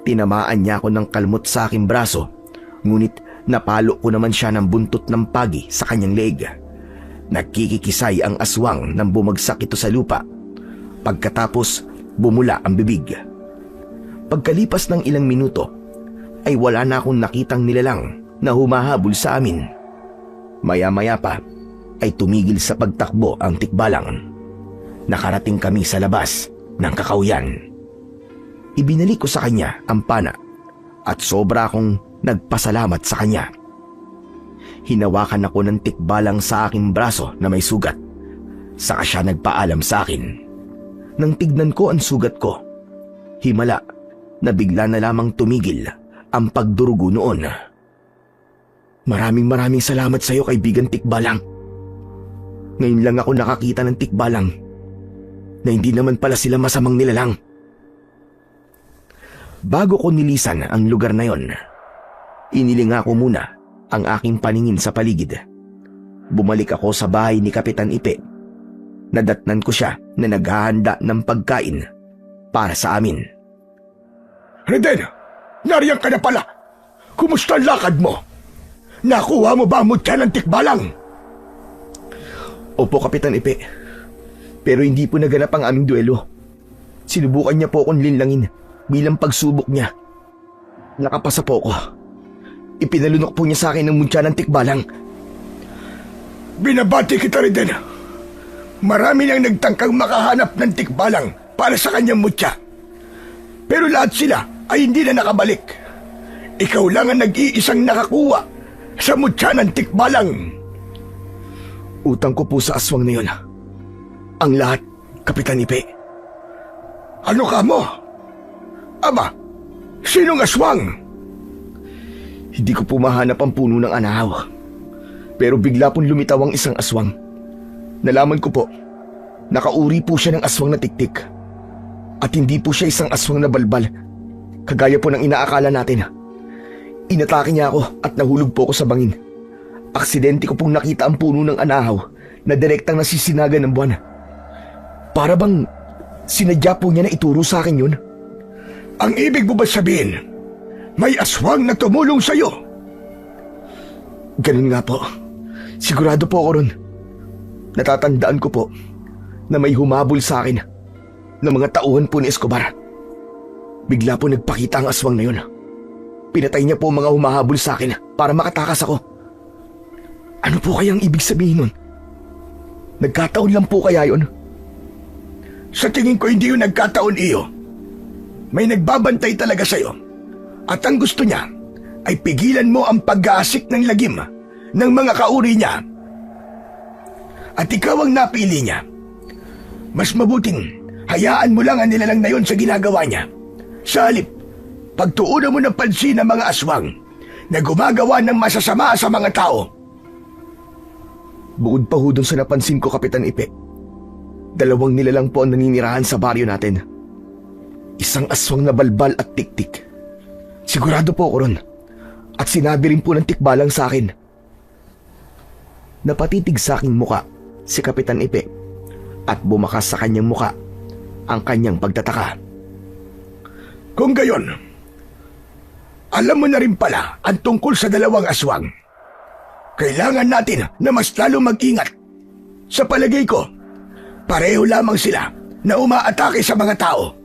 S1: Tinamaan niya ako ng kalmot sa aking braso, ngunit napalo ko naman siya ng buntot ng pagi sa kanyang leeg. Nagkikikisay ang aswang nang bumagsak ito sa lupa. Pagkatapos, bumula ang bibig. Pagkalipas ng ilang minuto, ay wala na akong nakitang nilalang na humahabol sa amin. Maya-maya pa, ay tumigil sa pagtakbo ang Tikbalang. Nakarating kami sa labas ng kakawyan. Ibinalik ko sa kanya ang pana at sobra akong nagpasalamat sa kanya. Hinawakan ako ng Tikbalang sa aking braso na may sugat. Saka siya nagpaalam sa akin. Nang tignan ko ang sugat ko, himala na bigla na lamang tumigil ang pagdurugo noon. Maraming salamat sa iyo, kaibigan Tikbalang. Ngayon lang ako nakakita ng Tikbalang na hindi naman pala sila masamang nilalang. Bago ko nilisan ang lugar na yon, inilinga ko muna ang aking paningin sa paligid. Bumalik ako sa bahay ni Kapitan Ipe. Nadatnan ko siya na naghahanda ng pagkain para sa amin.
S2: Reden, nariyan ka na pala. Kumusta ang lakad mo? Nakuha mo ba ang mutya ng Tikbalang?
S1: Opo, Kapitan Ipe. Pero hindi po naganap ang aming duelo. Sinubukan niya po akong linlangin bilang pagsubok niya. Nakapasa po ako. Ipinalunok po niya sa akin ng mutya ng Tikbalang.
S2: Binabati kita, Reden. Marami nang nagtangkang makahanap ng Tikbalang para sa kanyang mutya. Pero lahat sila ay hindi na nakabalik. Ikaw lang ang nag-iisang nakakuha sa mutya ng Tikbalang.
S1: Utang ko po sa aswang na yun. Ang lahat, Kapitan Ipe.
S2: Ano ka mo? Aba, sinong aswang?
S1: Hindi ko po mahanap ang puno ng anahaw. Pero bigla pong lumitaw ang isang aswang. Nalaman ko po, nakauri po siya ng aswang na tiktik. At hindi po siya isang aswang na balbal, kagaya po ng inaakala natin. Inatake niya ako at nahulog po ako sa bangin. Aksidente ko pong nakita ang puno ng anahaw na direktang nasisinaga ng buwan. Para bang sinadya po niya na ituro sa akin yun?
S2: Ang ibig mo ba sabihin, may aswang na tumulong sa'yo?
S1: Ganun nga po. Sigurado po ako ron. Natatandaan ko po na may humabol sa akin na mga tauhan po ni Escobar. Bigla po nagpakita ang aswang na yun. Pinatay niya po ang mga humahabol sa akin para makatakas ako. Ano po kayang ibig sabihin nun? Nagkataon lang po kaya yon?
S2: Sa tingin ko hindi yung nagkataon iyo. May nagbabantay talaga sa'yo. At ang gusto niya ay pigilan mo ang pag-aasik ng lagim ng mga kauri niya. At ikaw ang napili niya. Mas mabuting hayaan mo lang ang nilalang na yon sa ginagawa niya. Sa halip, pagtuunan mo ng pansin ng mga aswang na gumagawa ng masasama sa mga tao.
S1: Bukod pa ho dun sa napansin ko, Kapitan Ipe, 2 nilalang po ang naninirahan sa baryo natin. Isang aswang na balbal at tiktik. Sigurado po ako ron. At sinabi rin po ng tikbalang sa akin. Napatitig sa aking muka si Kapitan Ipe at bumakas sa kanyang muka ang kanyang pagtataka.
S2: Kung gayon, alam mo na rin pala ang tungkol sa 2 aswang. Kailangan natin na mas lalo mag-ingat. Sa palagay ko, pareho lamang sila na umaatake sa mga tao.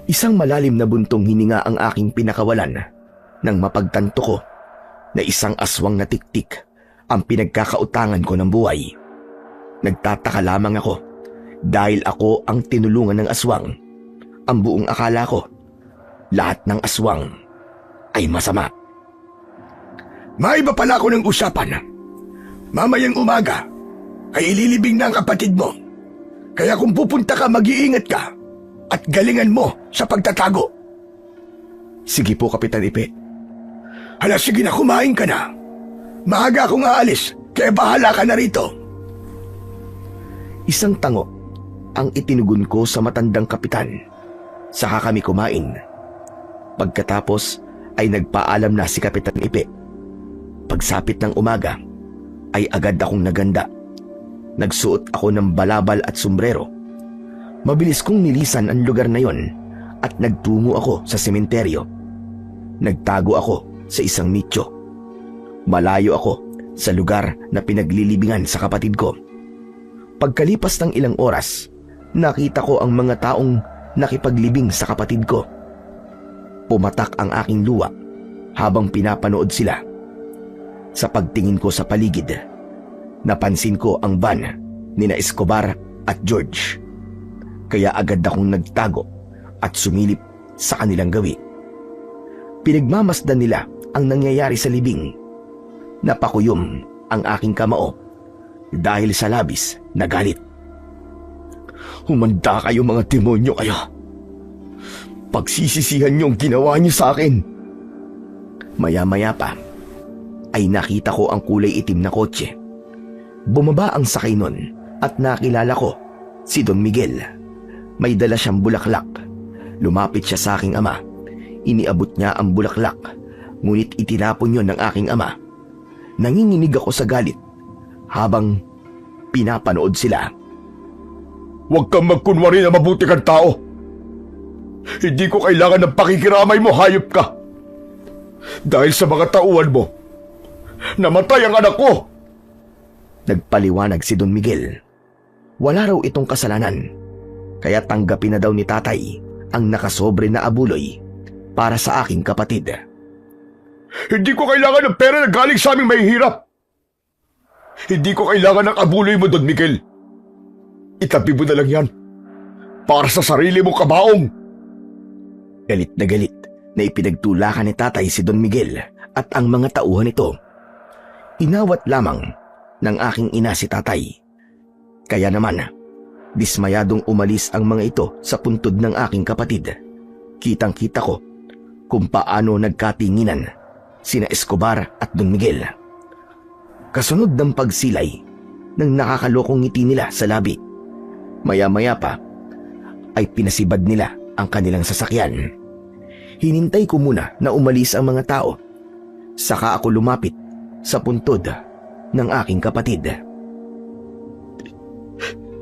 S1: Isang malalim na buntong hininga ang aking pinakawalan nang mapagtanto ko na isang aswang na tiktik ang pinagkakautangan ko ng buhay. Nagtataka lamang ako dahil ako ang tinulungan ng aswang. Ang buong akala ko, lahat ng aswang ay masama.
S2: Maiba pala ako ng usapan. Mamayang umaga ay ililibing na ang kapatid mo. Kaya kung pupunta ka, mag-iingat ka at galingan mo sa pagtatago.
S1: Sige po, Kapitan Ipe.
S2: Hala, sige na, kumain ka na. Maaga akong aalis, kaya bahala ka na rito.
S1: Isang tango ang itinugon ko sa matandang kapitan. Saka kami kumain. Pagkatapos ay nagpaalam na si Kapitan Ipe. Pagsapit ng umaga ay agad akong naganda. Nagsuot ako ng balabal at sombrero. Mabilis kong nilisan ang lugar na yon at nagtungo ako sa sementeryo. Nagtago ako sa isang nicho. Malayo ako sa lugar na pinaglilibingan sa kapatid ko. Pagkalipas ng ilang oras, nakita ko ang mga taong nakipaglibing sa kapatid ko. Pumatak ang aking luha habang pinapanood sila. Sa pagtingin ko sa paligid, napansin ko ang van nina Escobar at George. Kaya agad akong nagtago at sumilip sa kanilang gawi. Pinagmamasdan nila ang nangyayari sa libing. Napakuyom ang aking kamao dahil sa labis na galit. Humanda kayo, mga demonyo kayo. Pagsisisihan niyo ang ginawa niyo sa akin. Maya-maya pa ay nakita ko ang kulay itim na kotse. Bumaba ang sakay nun at nakilala ko si Don Miguel. May dala siyang bulaklak. Lumapit siya sa aking ama. Iniabot niya ang bulaklak, ngunit itinapon yon ng aking ama. Nanginginig ako sa galit habang pinapanood sila.
S2: Huwag kang magkunwari na mabuti kang tao. Hindi ko kailangan ng pakikiramay mo, hayop ka. Dahil sa mga tauhan mo, namatay ang anak ko.
S1: Nagpaliwanag si Don Miguel. Wala raw itong kasalanan, kaya tanggapin na daw ni tatay ang nakasobre na abuloy para sa aking kapatid.
S2: Hindi ko kailangan ng pera na galing sa aming mahihirap. Hindi ko kailangan ng abuloy mo, Don Miguel. Itabi mo na lang yan para sa sarili mong kabaong.
S1: Galit na ipinagtulakan ni tatay si Don Miguel at ang mga tauhan nito. Inawat lamang ng aking ina si tatay. Kaya naman, dismayadong umalis ang mga ito sa puntod ng aking kapatid. Kitang-kita ko kung paano nagkatinginan sina Escobar at Don Miguel. Kasunod ng pagsilay ng nakakalokong ngiti nila sa labi. Maya-maya pa ay pinasibad nila ang kanilang sasakyan. Hinintay ko muna na umalis ang mga tao. Saka ako lumapit sa puntod ng aking kapatid.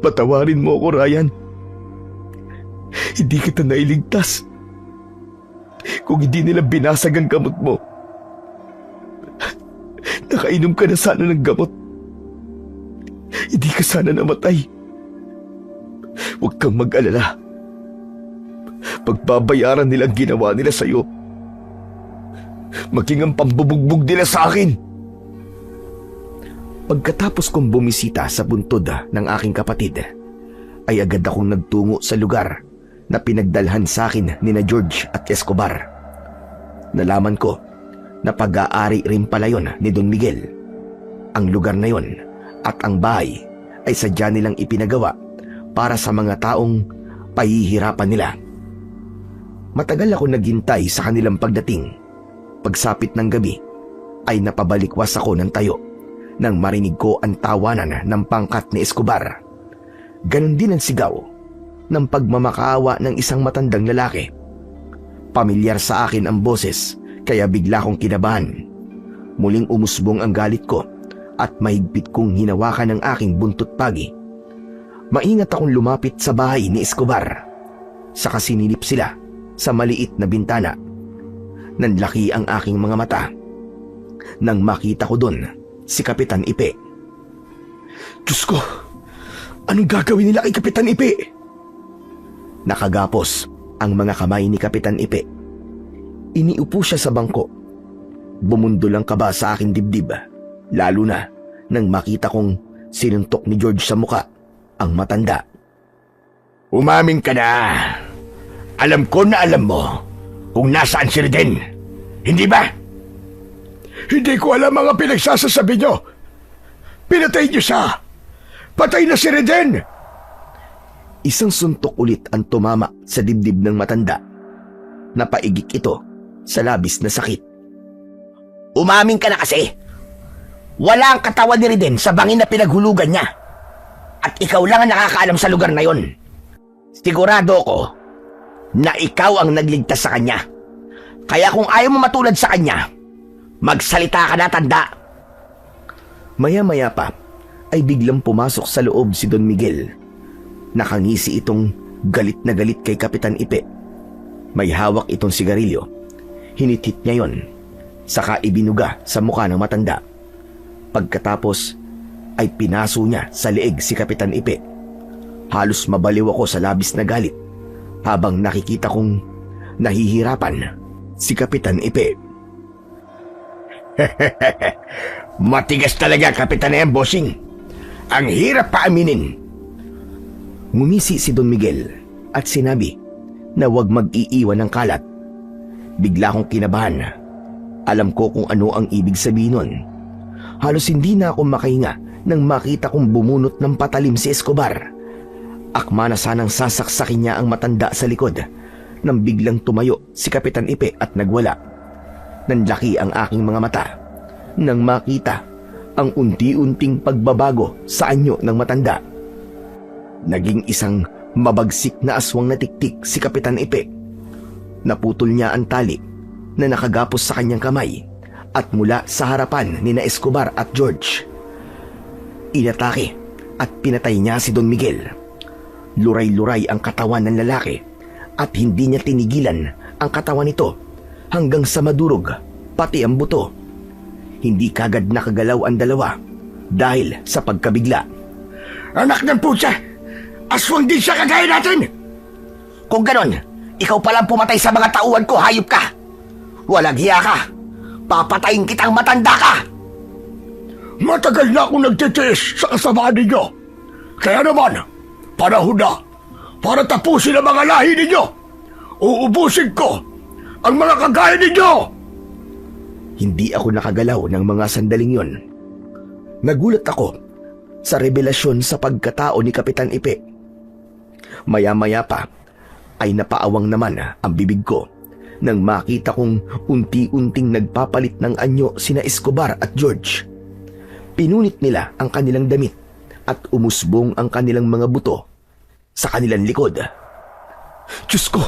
S1: Patawarin mo ako, Ryan. Hindi kita nailigtas. Kung hindi nila binasag ang gamot mo, nakainom ka na sana ng gamot. Hindi ka sana namatay. Huwag kang mag-alala. Pagbabayaran nila ang ginawa nila sa'yo.
S2: maging ang pambubugbog nila sa akin.
S1: Pagkatapos kong bumisita sa buntod ng aking kapatid, ay agad akong nagtungo sa lugar na pinagdalhan sa akin ni na George at Escobar. Nalaman ko na pag-aari rin pala yon ni Don Miguel. Ang lugar na yon at ang bahay ay sadya nilang ipinagawa para sa mga taong pahihirapan nila. Matagal ako naghintay sa kanilang pagdating. Pagsapit ng gabi ay napabalikwas ako ng tayo nang marinig ko ang tawanan ng pangkat ni Escobar. Ganon din ang sigaw ng pagmamakaawa ng isang matandang lalaki. Pamilyar sa akin ang boses kaya bigla kong kinabahan. Muling umusbong ang galit ko at mahigpit kong hinawakan ang aking buntot pagi. Maingat akong lumapit sa bahay ni Escobar. Saka sinilip sila sa maliit na bintana. Nanlaki ang aking mga mata nang makita ko doon si Kapitan Ipe.
S2: Diyos ko, anong gagawin nila kay Kapitan Ipe?
S1: Nakagapos ang mga kamay ni Kapitan Ipe. Iniupo siya sa bangko. Bumundol ang kaba sa aking dibdib, lalo na nang makita kong sinuntok ni George sa muka ang matanda.
S3: Umamin ka na. Alam ko na alam mo kung nasaan si Reden. Hindi ba?
S2: Hindi ko alam mga pinagsasasabi nyo. Pinatay niyo siya. Patay na si Reden.
S1: Isang suntok ulit ang tumama sa dibdib ng matanda. Napaigik ito sa labis na sakit.
S3: Umamin ka na kasi. Wala ang katawan ni Reden sa bangin na pinaghulugan niya. At ikaw lang ang nakakaalam sa lugar na yon. Sigurado ko na ikaw ang nagligtas sa kanya. Kaya kung ayaw mo matulad sa kanya, magsalita ka na, tanda.
S1: Maya-maya pa ay biglang pumasok sa loob si Don Miguel. Nakangisi itong galit na galit kay Kapitan Ipe. May hawak itong sigarilyo. Hinitit niya yon, saka ibinuga sa mukha ng matanda. Pagkatapos ay pinaso niya sa leeg si Kapitan Ipe. Halos mabaliw ako sa labis na galit habang nakikita kong nahihirapan si Kapitan Ipe.
S3: Matigas talaga, Kapitan M, bossing. Ang hirap paaminin.
S1: Ngumisi si Don Miguel at sinabi na huwag mag-iiwan ng kalat. Bigla akong kinabahan. Alam ko kung ano ang ibig sabihin nun. Halos hindi na ako makahinga nang makita kong bumunot ng patalim si Escobar. Akma na sanang sasaksakin niya ang matanda sa likod nang biglang tumayo si Kapitan Ipe at nagwala. Nanlaki ang aking mga mata nang makita ang unti-unting pagbabago sa anyo ng matanda. Naging isang mabagsik na aswang na tiktik si Kapitan Ipe. Naputol niya ang tali na nakagapos sa kanyang kamay at mula sa harapan ni na Escobar at George. Inatake at pinatay niya si Don Miguel. Luray-luray ang katawan ng lalaki at hindi niya tinigilan ang katawan nito hanggang sa madurog pati ang buto. Hindi kagad nakagalaw ang dalawa dahil sa pagkabigla.
S3: Anak ng putsa! Aswang din siya kagaya natin! Kung ganon, ikaw palang pumatay sa mga tauhan ko, hayop ka! Walang hiya ka! Papatayin kitang matanda ka!
S2: Matagal na akong nagtitiis sa kasamaan ninyo. Kaya naman, panahon na para tapusin ang mga lahi ninyo. Uubusin ko ang mga kagaya ninyo.
S1: Hindi ako nakagalaw ng mga sandaling yon. Nagulat ako sa revelasyon sa pagkatao ni Kapitan Ipe. Maya-maya pa ay napaawang naman ang bibig ko nang makita kong unti-unting nagpapalit ng anyo sina Escobar at George. Pinunit nila ang kanilang damit at umusbong ang kanilang mga buto sa kanilang likod.
S2: Diyos ko,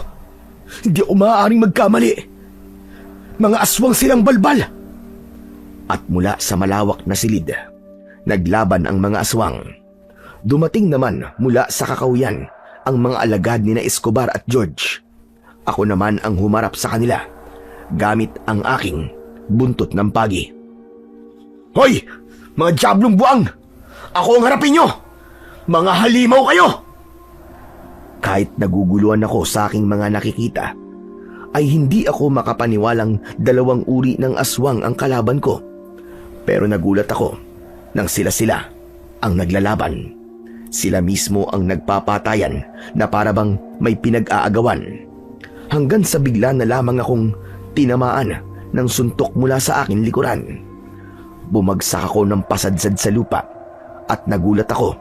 S2: hindi ako maaaring magkamali. Mga aswang silang balbal.
S1: At mula sa malawak na silid, naglaban ang mga aswang. Dumating naman mula sa kakauyan ang mga alagad ni na Escobar at George. Ako naman ang humarap sa kanila gamit ang aking buntot ng pagi.
S2: Hoy! Mga diablong buwang! Ako ang harapin nyo! Mga halimaw kayo!
S1: Kahit naguguluhan ako sa aking mga nakikita, ay hindi ako makapaniwalang dalawang uri ng aswang ang kalaban ko. Pero nagulat ako nang sila ang naglalaban. Sila mismo ang nagpapatayan na parabang may pinag-aagawan. Hanggang sa bigla na lamang akong tinamaan ng suntok mula sa akin likuran. Bumagsak ako ng pasadsad sa lupa at nagulat ako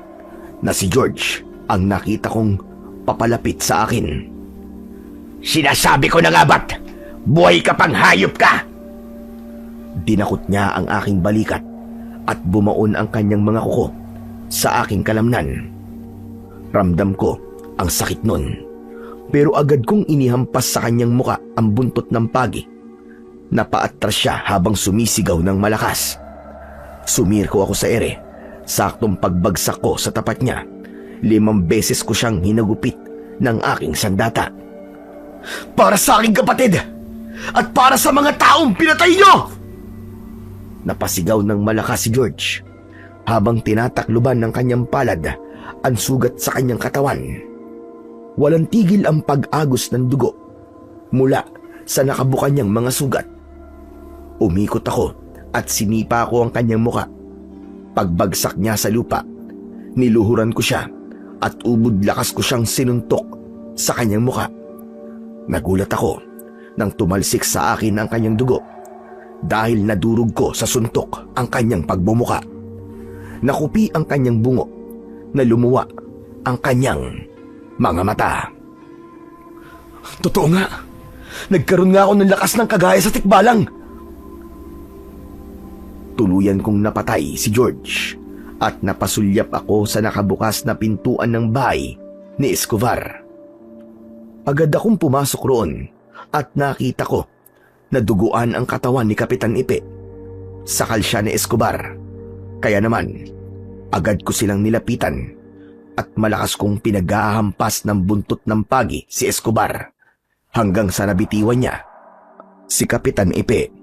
S1: na si George ang nakita kong papalapit sa akin.
S3: Sinasabi ko na nga ba't buhay ka pang hayop ka?
S1: Dinakot niya ang aking balikat at bumaon ang kanyang mga kuko sa aking kalamnan. Ramdam ko ang sakit nun, pero agad kong inihampas sa kanyang muka ang buntot ng pagi. Napaatras siya habang sumisigaw ng malakas. Sumirko ako sa ere. Saktong pagbagsak ko sa tapat niya, 5 beses ko siyang hinagupit ng aking sandata. Para sa aking kapatid at para sa mga taong pinatay niyo! Napasigaw ng malakas si George habang tinatakluban ng kanyang palad ang sugat sa kanyang katawan. Walang tigil ang pag-agos ng dugo mula sa nakabuka niyang mga sugat. Umikot ako at sinipa ko ang kanyang muka. Pagbagsak niya sa lupa, niluhuran ko siya at ubod lakas ko siyang sinuntok sa kanyang muka. Nagulat ako nang tumalsik sa akin ang kanyang dugo dahil nadurog ko sa suntok ang kanyang pagbumuka. Nakupi ang kanyang bungo na lumuwa ang kanyang mga mata. Totoo nga, nagkaroon nga ako ng lakas ng kagaya sa tikbalang. Tuluyan kong napatay si George at napasulyap ako sa nakabukas na pintuan ng bahay ni Escobar. Agad akong pumasok roon at nakita ko na duguan ang katawan ni Kapitan Ipe. Sakal siya ni Escobar. Kaya naman, agad ko silang nilapitan at malakas kong pinaghahampas ng buntot ng pagi si Escobar hanggang sa nabitiwan niya si Kapitan Ipe.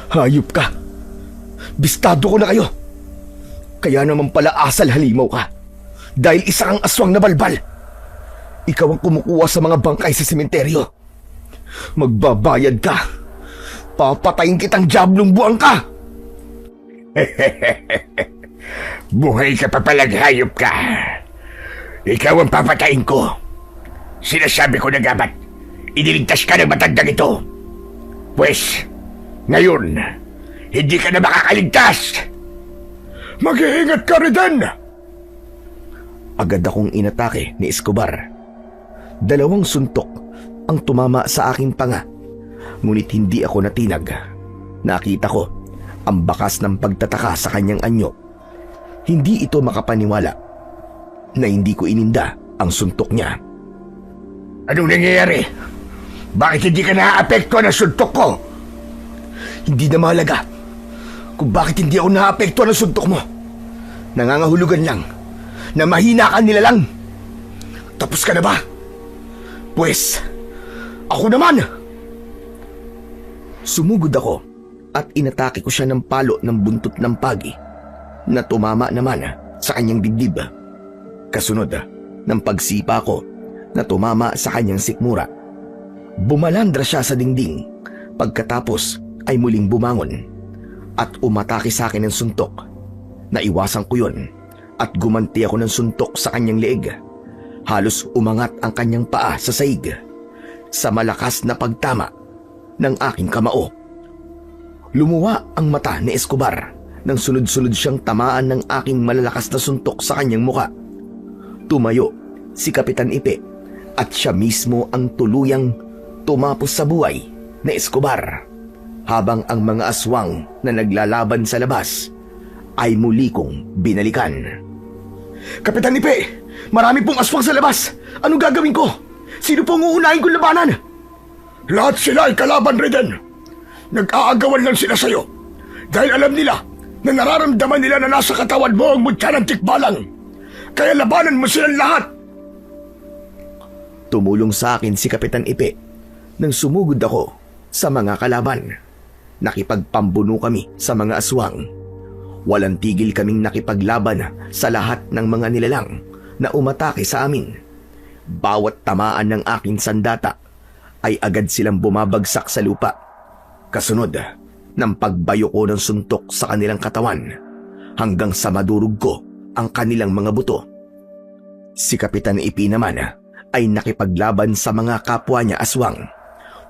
S1: Hayop ka! Bistado ko na kayo! Kaya naman pala asal halimaw ka dahil isa kang aswang na balbal. Ikaw ang kumukuha sa mga bangkay sa sementeryo. Magbabayad ka! Papatayin kitang diablong buwang ka!
S3: Buhay ka pa palang hayop ka. Ikaw ang papatayin ko. Sinasabi ko na nga ba't iniligtas ka ng matandang ito? Pwes, ngayon, hindi ka na makakaligtas.
S2: Mag-iingat ka rin din!
S1: Agad akong inatake ni Escobar. 2 suntok ang tumama sa aking panga, ngunit hindi ako natinag. Nakita ko ang bakas ng pagtataka sa kanyang anyo. Hindi ito makapaniwala na hindi ko ininda ang suntok niya.
S3: Anong nangyayari? Bakit hindi ka naaapekto ng suntok ko?
S1: Hindi na mahalaga kung bakit hindi ako naaapekto ng suntok mo. Nangangahulugan lang na mahina ka nila lang. Tapos ka na ba? Pwes, ako naman! Sumugod ako at inatake ko siya ng palo ng buntot ng pagi na tumama naman sa kanyang dibdib. Kasunod ng pagsipa ko na tumama sa kanyang sikmura. Bumalandra siya sa dingding pagkatapos ay muling bumangon at umatake sa akin ng suntok. Naiwasan ko yun at gumanti ako ng suntok sa kanyang leeg. Halos umangat ang kanyang paa sa saig sa malakas na pagtama ng aking kamao. Lumuwa ang mata ni Escobar nang sunod-sunod siyang tamaan ng aking malalakas na suntok sa kanyang muka. Tumayo si Kapitan Ipe at siya mismo ang tuluyang tumapos sa buhay ni Escobar, habang ang mga aswang na naglalaban sa labas ay muli kong binalikan. Kapitan Ipe, marami pong aswang sa labas. Anong gagawin ko? Sino pong uunahin kong labanan?
S2: Lahat sila ay kalaban rin din. Nag-aagawan lang sila sa'yo dahil alam nila na nararamdaman nila na nasa katawan mo ang mutya ng tikbalang. Kaya labanan mo silang lahat. Tumulong sa akin si Kapitan Ipe nang sumugod ako sa mga kalaban. Nakipagpambuno kami sa mga aswang. Walang tigil kaming nakipaglaban sa lahat ng mga nilalang na umatake sa amin. Bawat tamaan ng aking sandata
S1: ay agad silang bumabagsak sa lupa. Kasunod ng pagbayo ko ng suntok sa kanilang katawan hanggang sa madurog ko ang kanilang mga buto. Si Kapitan Ipi naman ay nakipaglaban sa mga kapwa niya aswang.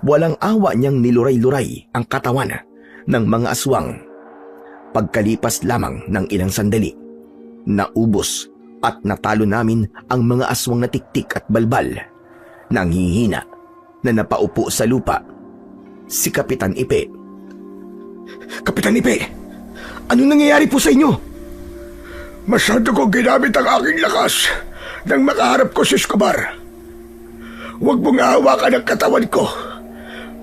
S1: Walang awa niyang niluray-luray ang katawan ng mga aswang. Pagkalipas lamang ng ilang sandali, naubos at natalo namin ang mga aswang na tiktik at balbal. Nanghihina na napaupo sa lupa si Kapitan Ipe.
S2: Kapitan Ipe, ano nangyayari po sa inyo? Masyado kong ginamit ang aking lakas nang makaharap ko si Escobar. Huwag mong hawakan ang katawan ko.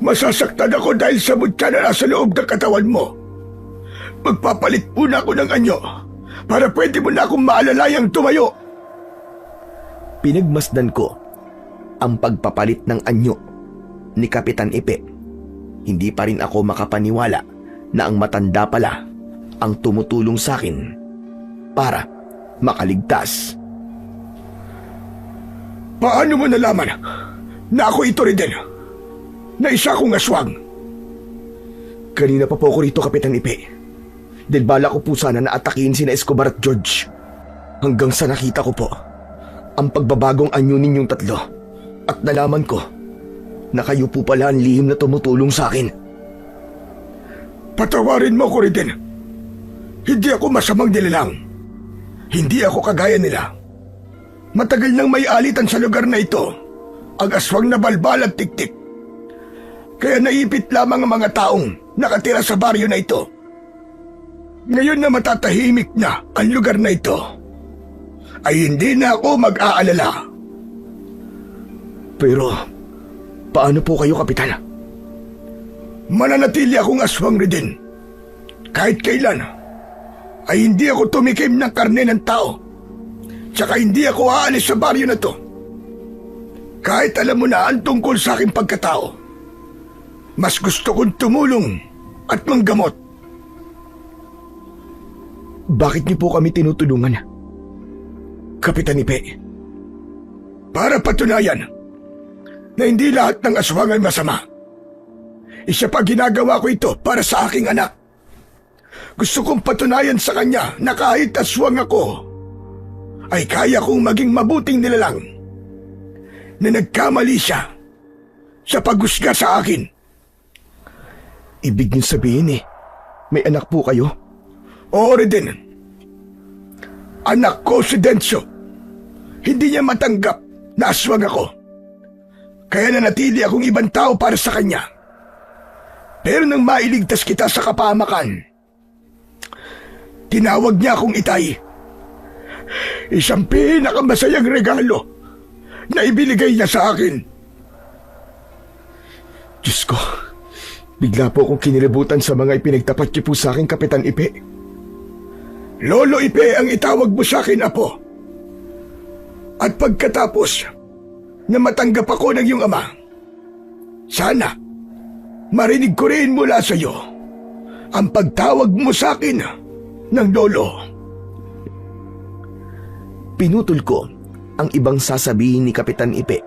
S2: Masasaktan ako dahil sa mutya na nasa loob ng katawan mo. Magpapalit muna ako ng anyo para pwede mo na akong maalalayang tumayo.
S1: Pinagmasdan ko ang pagpapalit ng anyo ni Kapitan Ipe. Hindi pa rin ako makapaniwala na ang matanda pala ang tumutulong sa akin para makaligtas.
S2: Paano mo nalaman na ako ito rin din? Na isa akong aswang?
S1: Kanina pa po ako rito, Kapitan Ipe. Dahil bala ko po sana na atakihin sina Escobar at George. Hanggang sa nakita ko po ang pagbabagong anyo ninyong tatlo. At nalaman ko na kayo po pala ang lihim na tumutulong sa akin.
S2: Patawarin mo ko rin din. Hindi ako masamang nilalang. Hindi ako kagaya nila. Matagal nang may alitan sa lugar na ito ang aswang na balbal at tiktik. Kaya naipit lamang ang mga taong nakatira sa baryo na ito. Ngayon na matatahimik na ang lugar na ito, ay hindi na ako mag-aalala.
S1: Pero, paano po kayo, Kapitan?
S2: Mananatili akong aswang rin din. Kahit kailan, ay hindi ako tumikim ng karne ng tao. Tsaka hindi ako aalis sa baryo na to. Kahit alam mo na ang tungkol sa aking pagkatao, mas gusto kong tumulong at manggamot.
S1: Bakit niyo po kami tinutulungan?
S2: Kapitan Ipe, para patunayan na hindi lahat ng aswang ay masama. Isa pa ginagawa ko ito para sa aking anak. Gusto kong patunayan sa kanya na kahit aswang ako, ay kaya kong maging mabuting nilalang. Na nagkamali siya sa paghusga sa akin.
S1: Ibig niyo sabihin may anak po kayo?
S2: Oo rin din. Anak ko si Denso. Hindi niya matanggap na aswang ako. Kaya nanatili akong ibang tao para sa kanya. Pero nang mailigtas kita sa kapahamakan, tinawag niya akong Itay. Isang pinakamasayang regalo na ibinigay niya sa akin.
S1: Diyos ko, bigla po akong kinilibutan sa mga ipinagtapat niyo po sa akin, Kapitan Ipe.
S2: Lolo Ipe ang itawag mo sa akin, Apo. At pagkatapos na matanggap ako ng iyong ama, sana marinig ko rin mula sa iyo ang pagtawag mo sa akin ng Lolo.
S1: Pinutol ko ang ibang sasabihin ni Kapitan Ipe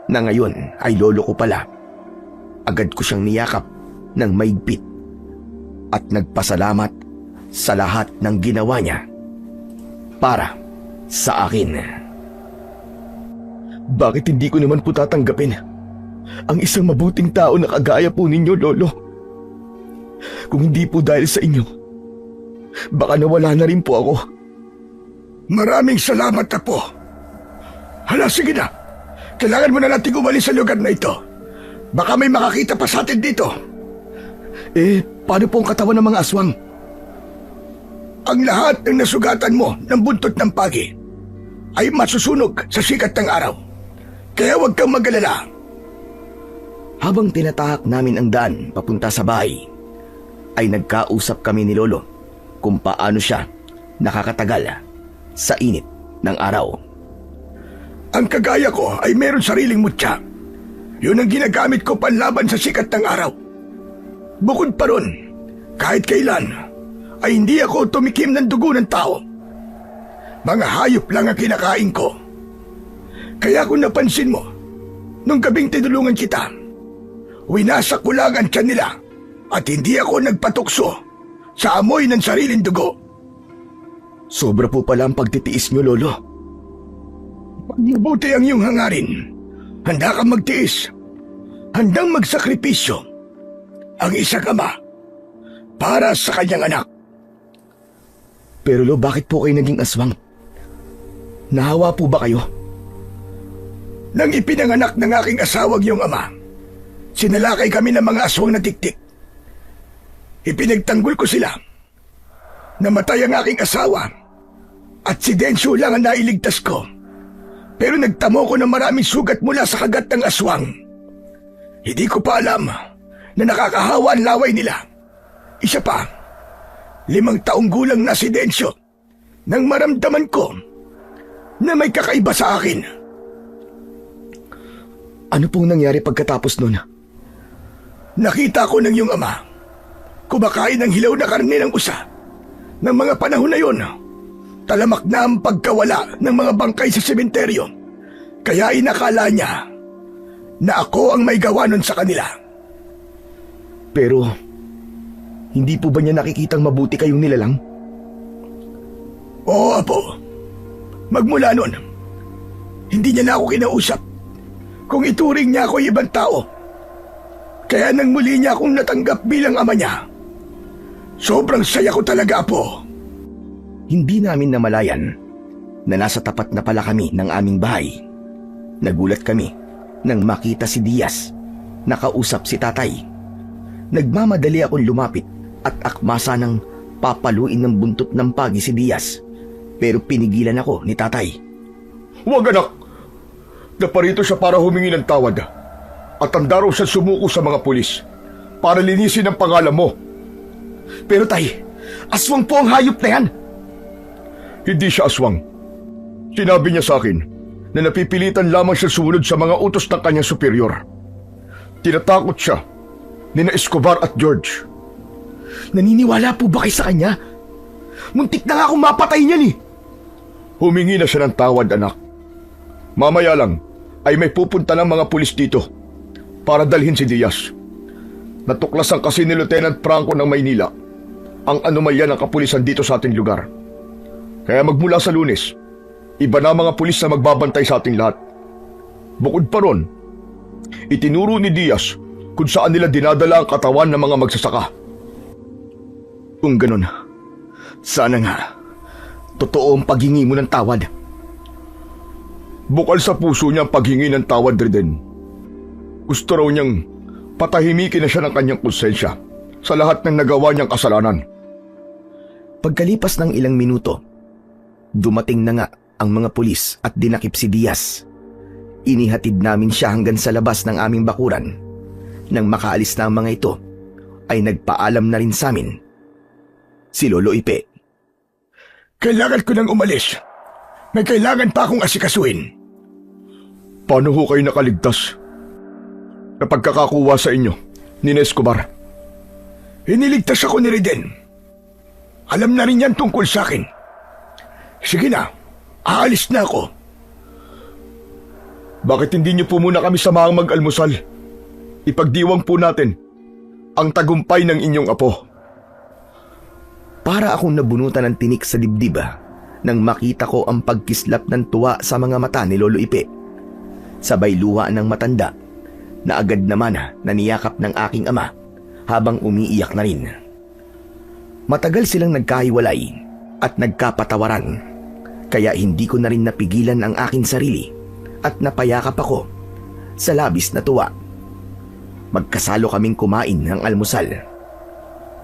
S1: na ngayon ay lolo ko pala. Agad ko siyang niyakap ng maigpit at nagpasalamat sa lahat ng ginawa niya para sa akin. Bakit hindi ko naman po tatanggapin ang isang mabuting tao na kagaya po ninyo, Lolo? Kung hindi po dahil sa inyo, baka nawala na rin po ako.
S2: Maraming salamat, Apo. Hala, sige na. Kailangan mo na nating umalis sa lugar na ito. Baka may makakita pa sa atin dito.
S1: Paano po ang katawan ng mga aswang?
S2: Ang lahat ng nasugatan mo ng buntot ng pagi ay masusunog sa sikat ng araw. Kaya huwag kang mag-alala.
S1: Habang tinatahak namin ang daan papunta sa bahay, ay nagkausap kami ni Lolo kung paano siya nakakatagal sa init ng araw.
S2: Ang kagaya ko ay meron sariling mutya. Yun ang ginagamit ko panlaban sa sikat ng araw. Bukod pa ron, kahit kailan, ay hindi ako tumikim ng dugo ng tao. Mga hayop lang ang kinakain ko. Kaya kung napansin mo, nung gabing tinulungan kita, Winasak ko lang ang tiyan nila at hindi ako nagpatukso sa amoy ng sariling dugo.
S1: Sobra po pala ang pagtitiis niyo, Lolo.
S2: Pag mabuti ang iyong hangarin, handa kang magtiis, handang magsakripisyo ang isang ama para sa kanyang anak.
S1: Pero Lo, bakit po kayo naging aswang? Nahawa po ba kayo?
S2: Nang ipinanganak ng aking asawang iyong ama, sinalakay kami ng mga aswang na tiktik. Ipinagtanggol ko sila. Namatay ang aking asawa at si Densyo lang ang nailigtas ko. Pero nagtamo ko ng maraming sugat mula sa kagat ng aswang. Hindi ko pa alam na nakakahawa ang laway nila. Isa pa, 5 taong gulang na si Densyo nang maramdaman ko na may kakaiba sa akin.
S1: Ano pong nangyari pagkatapos nun?
S2: Nakita ko ng iyong ama kumakain ng hilaw na karne ng usa. Ng mga panahon na yon, talamak na ang pagkawala ng mga bangkay sa sementeryo. Kaya inakala niya na ako ang may gawa nun sa kanila.
S1: Pero, hindi po ba niya nakikitang mabuti kayong nilalang?
S2: Oo, Apo. Magmula nun, hindi niya na ako kinausap. Kung ituring niya ako ibang tao. Kaya nang muli niya akong natanggap bilang ama niya, sobrang saya ko talaga, Apo.
S1: Hindi namin namalayan na nasa tapat na pala kami ng aming bahay. Nagulat kami nang makita si Diaz, nakausap si tatay. Nagmamadali akong lumapit at akmasa ng papaluin ng buntot ng pagi si Diaz. Pero pinigilan ako ni tatay.
S2: Huwag, anak. Naparito siya para humingi ng tawad. At handa raw siya sumuko sa mga pulis para linisin ang pangalan mo.
S1: Pero tay, aswang po ang hayop na yan.
S2: Hindi siya aswang. Sinabi niya sa akin na napipilitan lamang siya sumunod sa mga utos ng kanyang superior. Tinatakot siya ni na Escobar at George.
S1: Naniniwala po ba kayo sa kanya? Muntik na nga akong mapatay niyan eh.
S2: Humingi na siya ng tawad, anak. Mamaya lang ay may pupunta ng mga pulis dito para dalhin si Diaz. Natuklasan kasi ni Lieutenant Franco ng Maynila ang anomalya ng kapulisan dito sa ating lugar. Kaya magmula sa Lunes, iba na mga pulis na magbabantay sa ating lahat. Bukod pa ron, itinuro ni Diaz kung saan nila dinadala ang katawan ng mga magsasaka.
S1: Kung ganun, sana nga, totoo ang paghingi mo ng tawad.
S2: Bukal sa puso niya ang paghingi ng tawad rin. Gusto raw niyang patahimikin na siya ng kanyang konsensya sa lahat ng nagawa niyang kasalanan.
S1: Pagkalipas ng ilang minuto, dumating na nga ang mga pulis at dinakip si Diaz. Inihatid namin siya hanggang sa labas ng aming bakuran. Nang makaalis na ang mga ito, ay nagpaalam na rin sa amin si Lolo Ipe.
S2: Kailangan ko nang umalis. May kailangan pa akong asikasuhin. Paano ho kayo nakaligtas na pagkakakuha sa inyo ni Escobar? Iniligtas ako ni Riden. Alam na rin yan tungkol sa akin. Sige na, aalis na ako. Bakit hindi niyo po muna kami samahang mag-almusal? Ipagdiwang po natin ang tagumpay ng inyong apo.
S1: Para akong nabunutan ng tinik sa dibdib nang makita ko ang pagkislap ng tuwa sa mga mata ni Lolo Ipe. Sabay luha ng matanda na agad naman na niyakap ng aking ama habang umiiyak na rin. Matagal silang nagkahiwalay at nagkapatawaran, kaya hindi ko na rin napigilan ang aking sarili at napayakap ako sa labis na tuwa. Magkasalo kaming kumain ng almusal.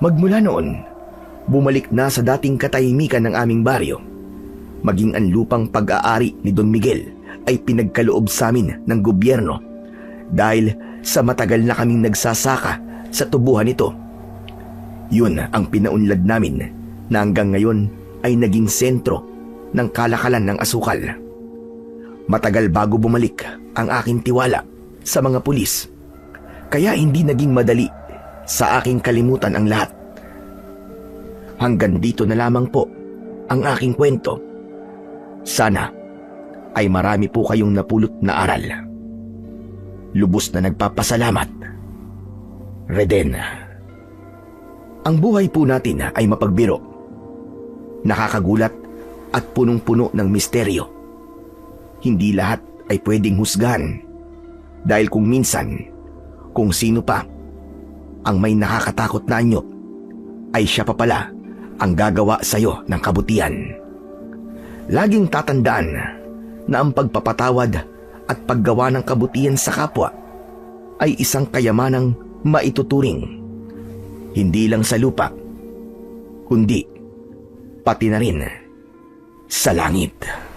S1: Magmula noon, bumalik na sa dating katahimikan ng aming baryo. Maging ang lupang pag-aari ni Don Miguel ay pinagkaloob sa amin ng gobyerno dahil sa matagal na kaming nagsasaka sa tubuhan nito. Yun ang pinaunlad namin na hanggang ngayon ay naging sentro ng kalakalan ng asukal. Matagal bago bumalik ang aking tiwala sa mga pulis, kaya hindi naging madali sa aking kalimutan ang lahat. Hanggang dito na lamang po ang aking kwento. Sana ay marami po kayong napulot na aral. Lubos na nagpapasalamat,
S3: Reden,
S1: Ang buhay po natin ay mapagbiro, nakakagulat at punong-puno ng misteryo. Hindi lahat ay pwedeng husgahan dahil kung minsan, kung sino pa ang may nakakatakot na anyo, ay siya pa pala ang gagawa sa'yo ng kabutihan. Laging tatandaan na ang pagpapatawad at paggawa ng kabutihan sa kapwa ay isang kayamanang maituturing, hindi lang sa lupa, kundi pati na rin sa langit.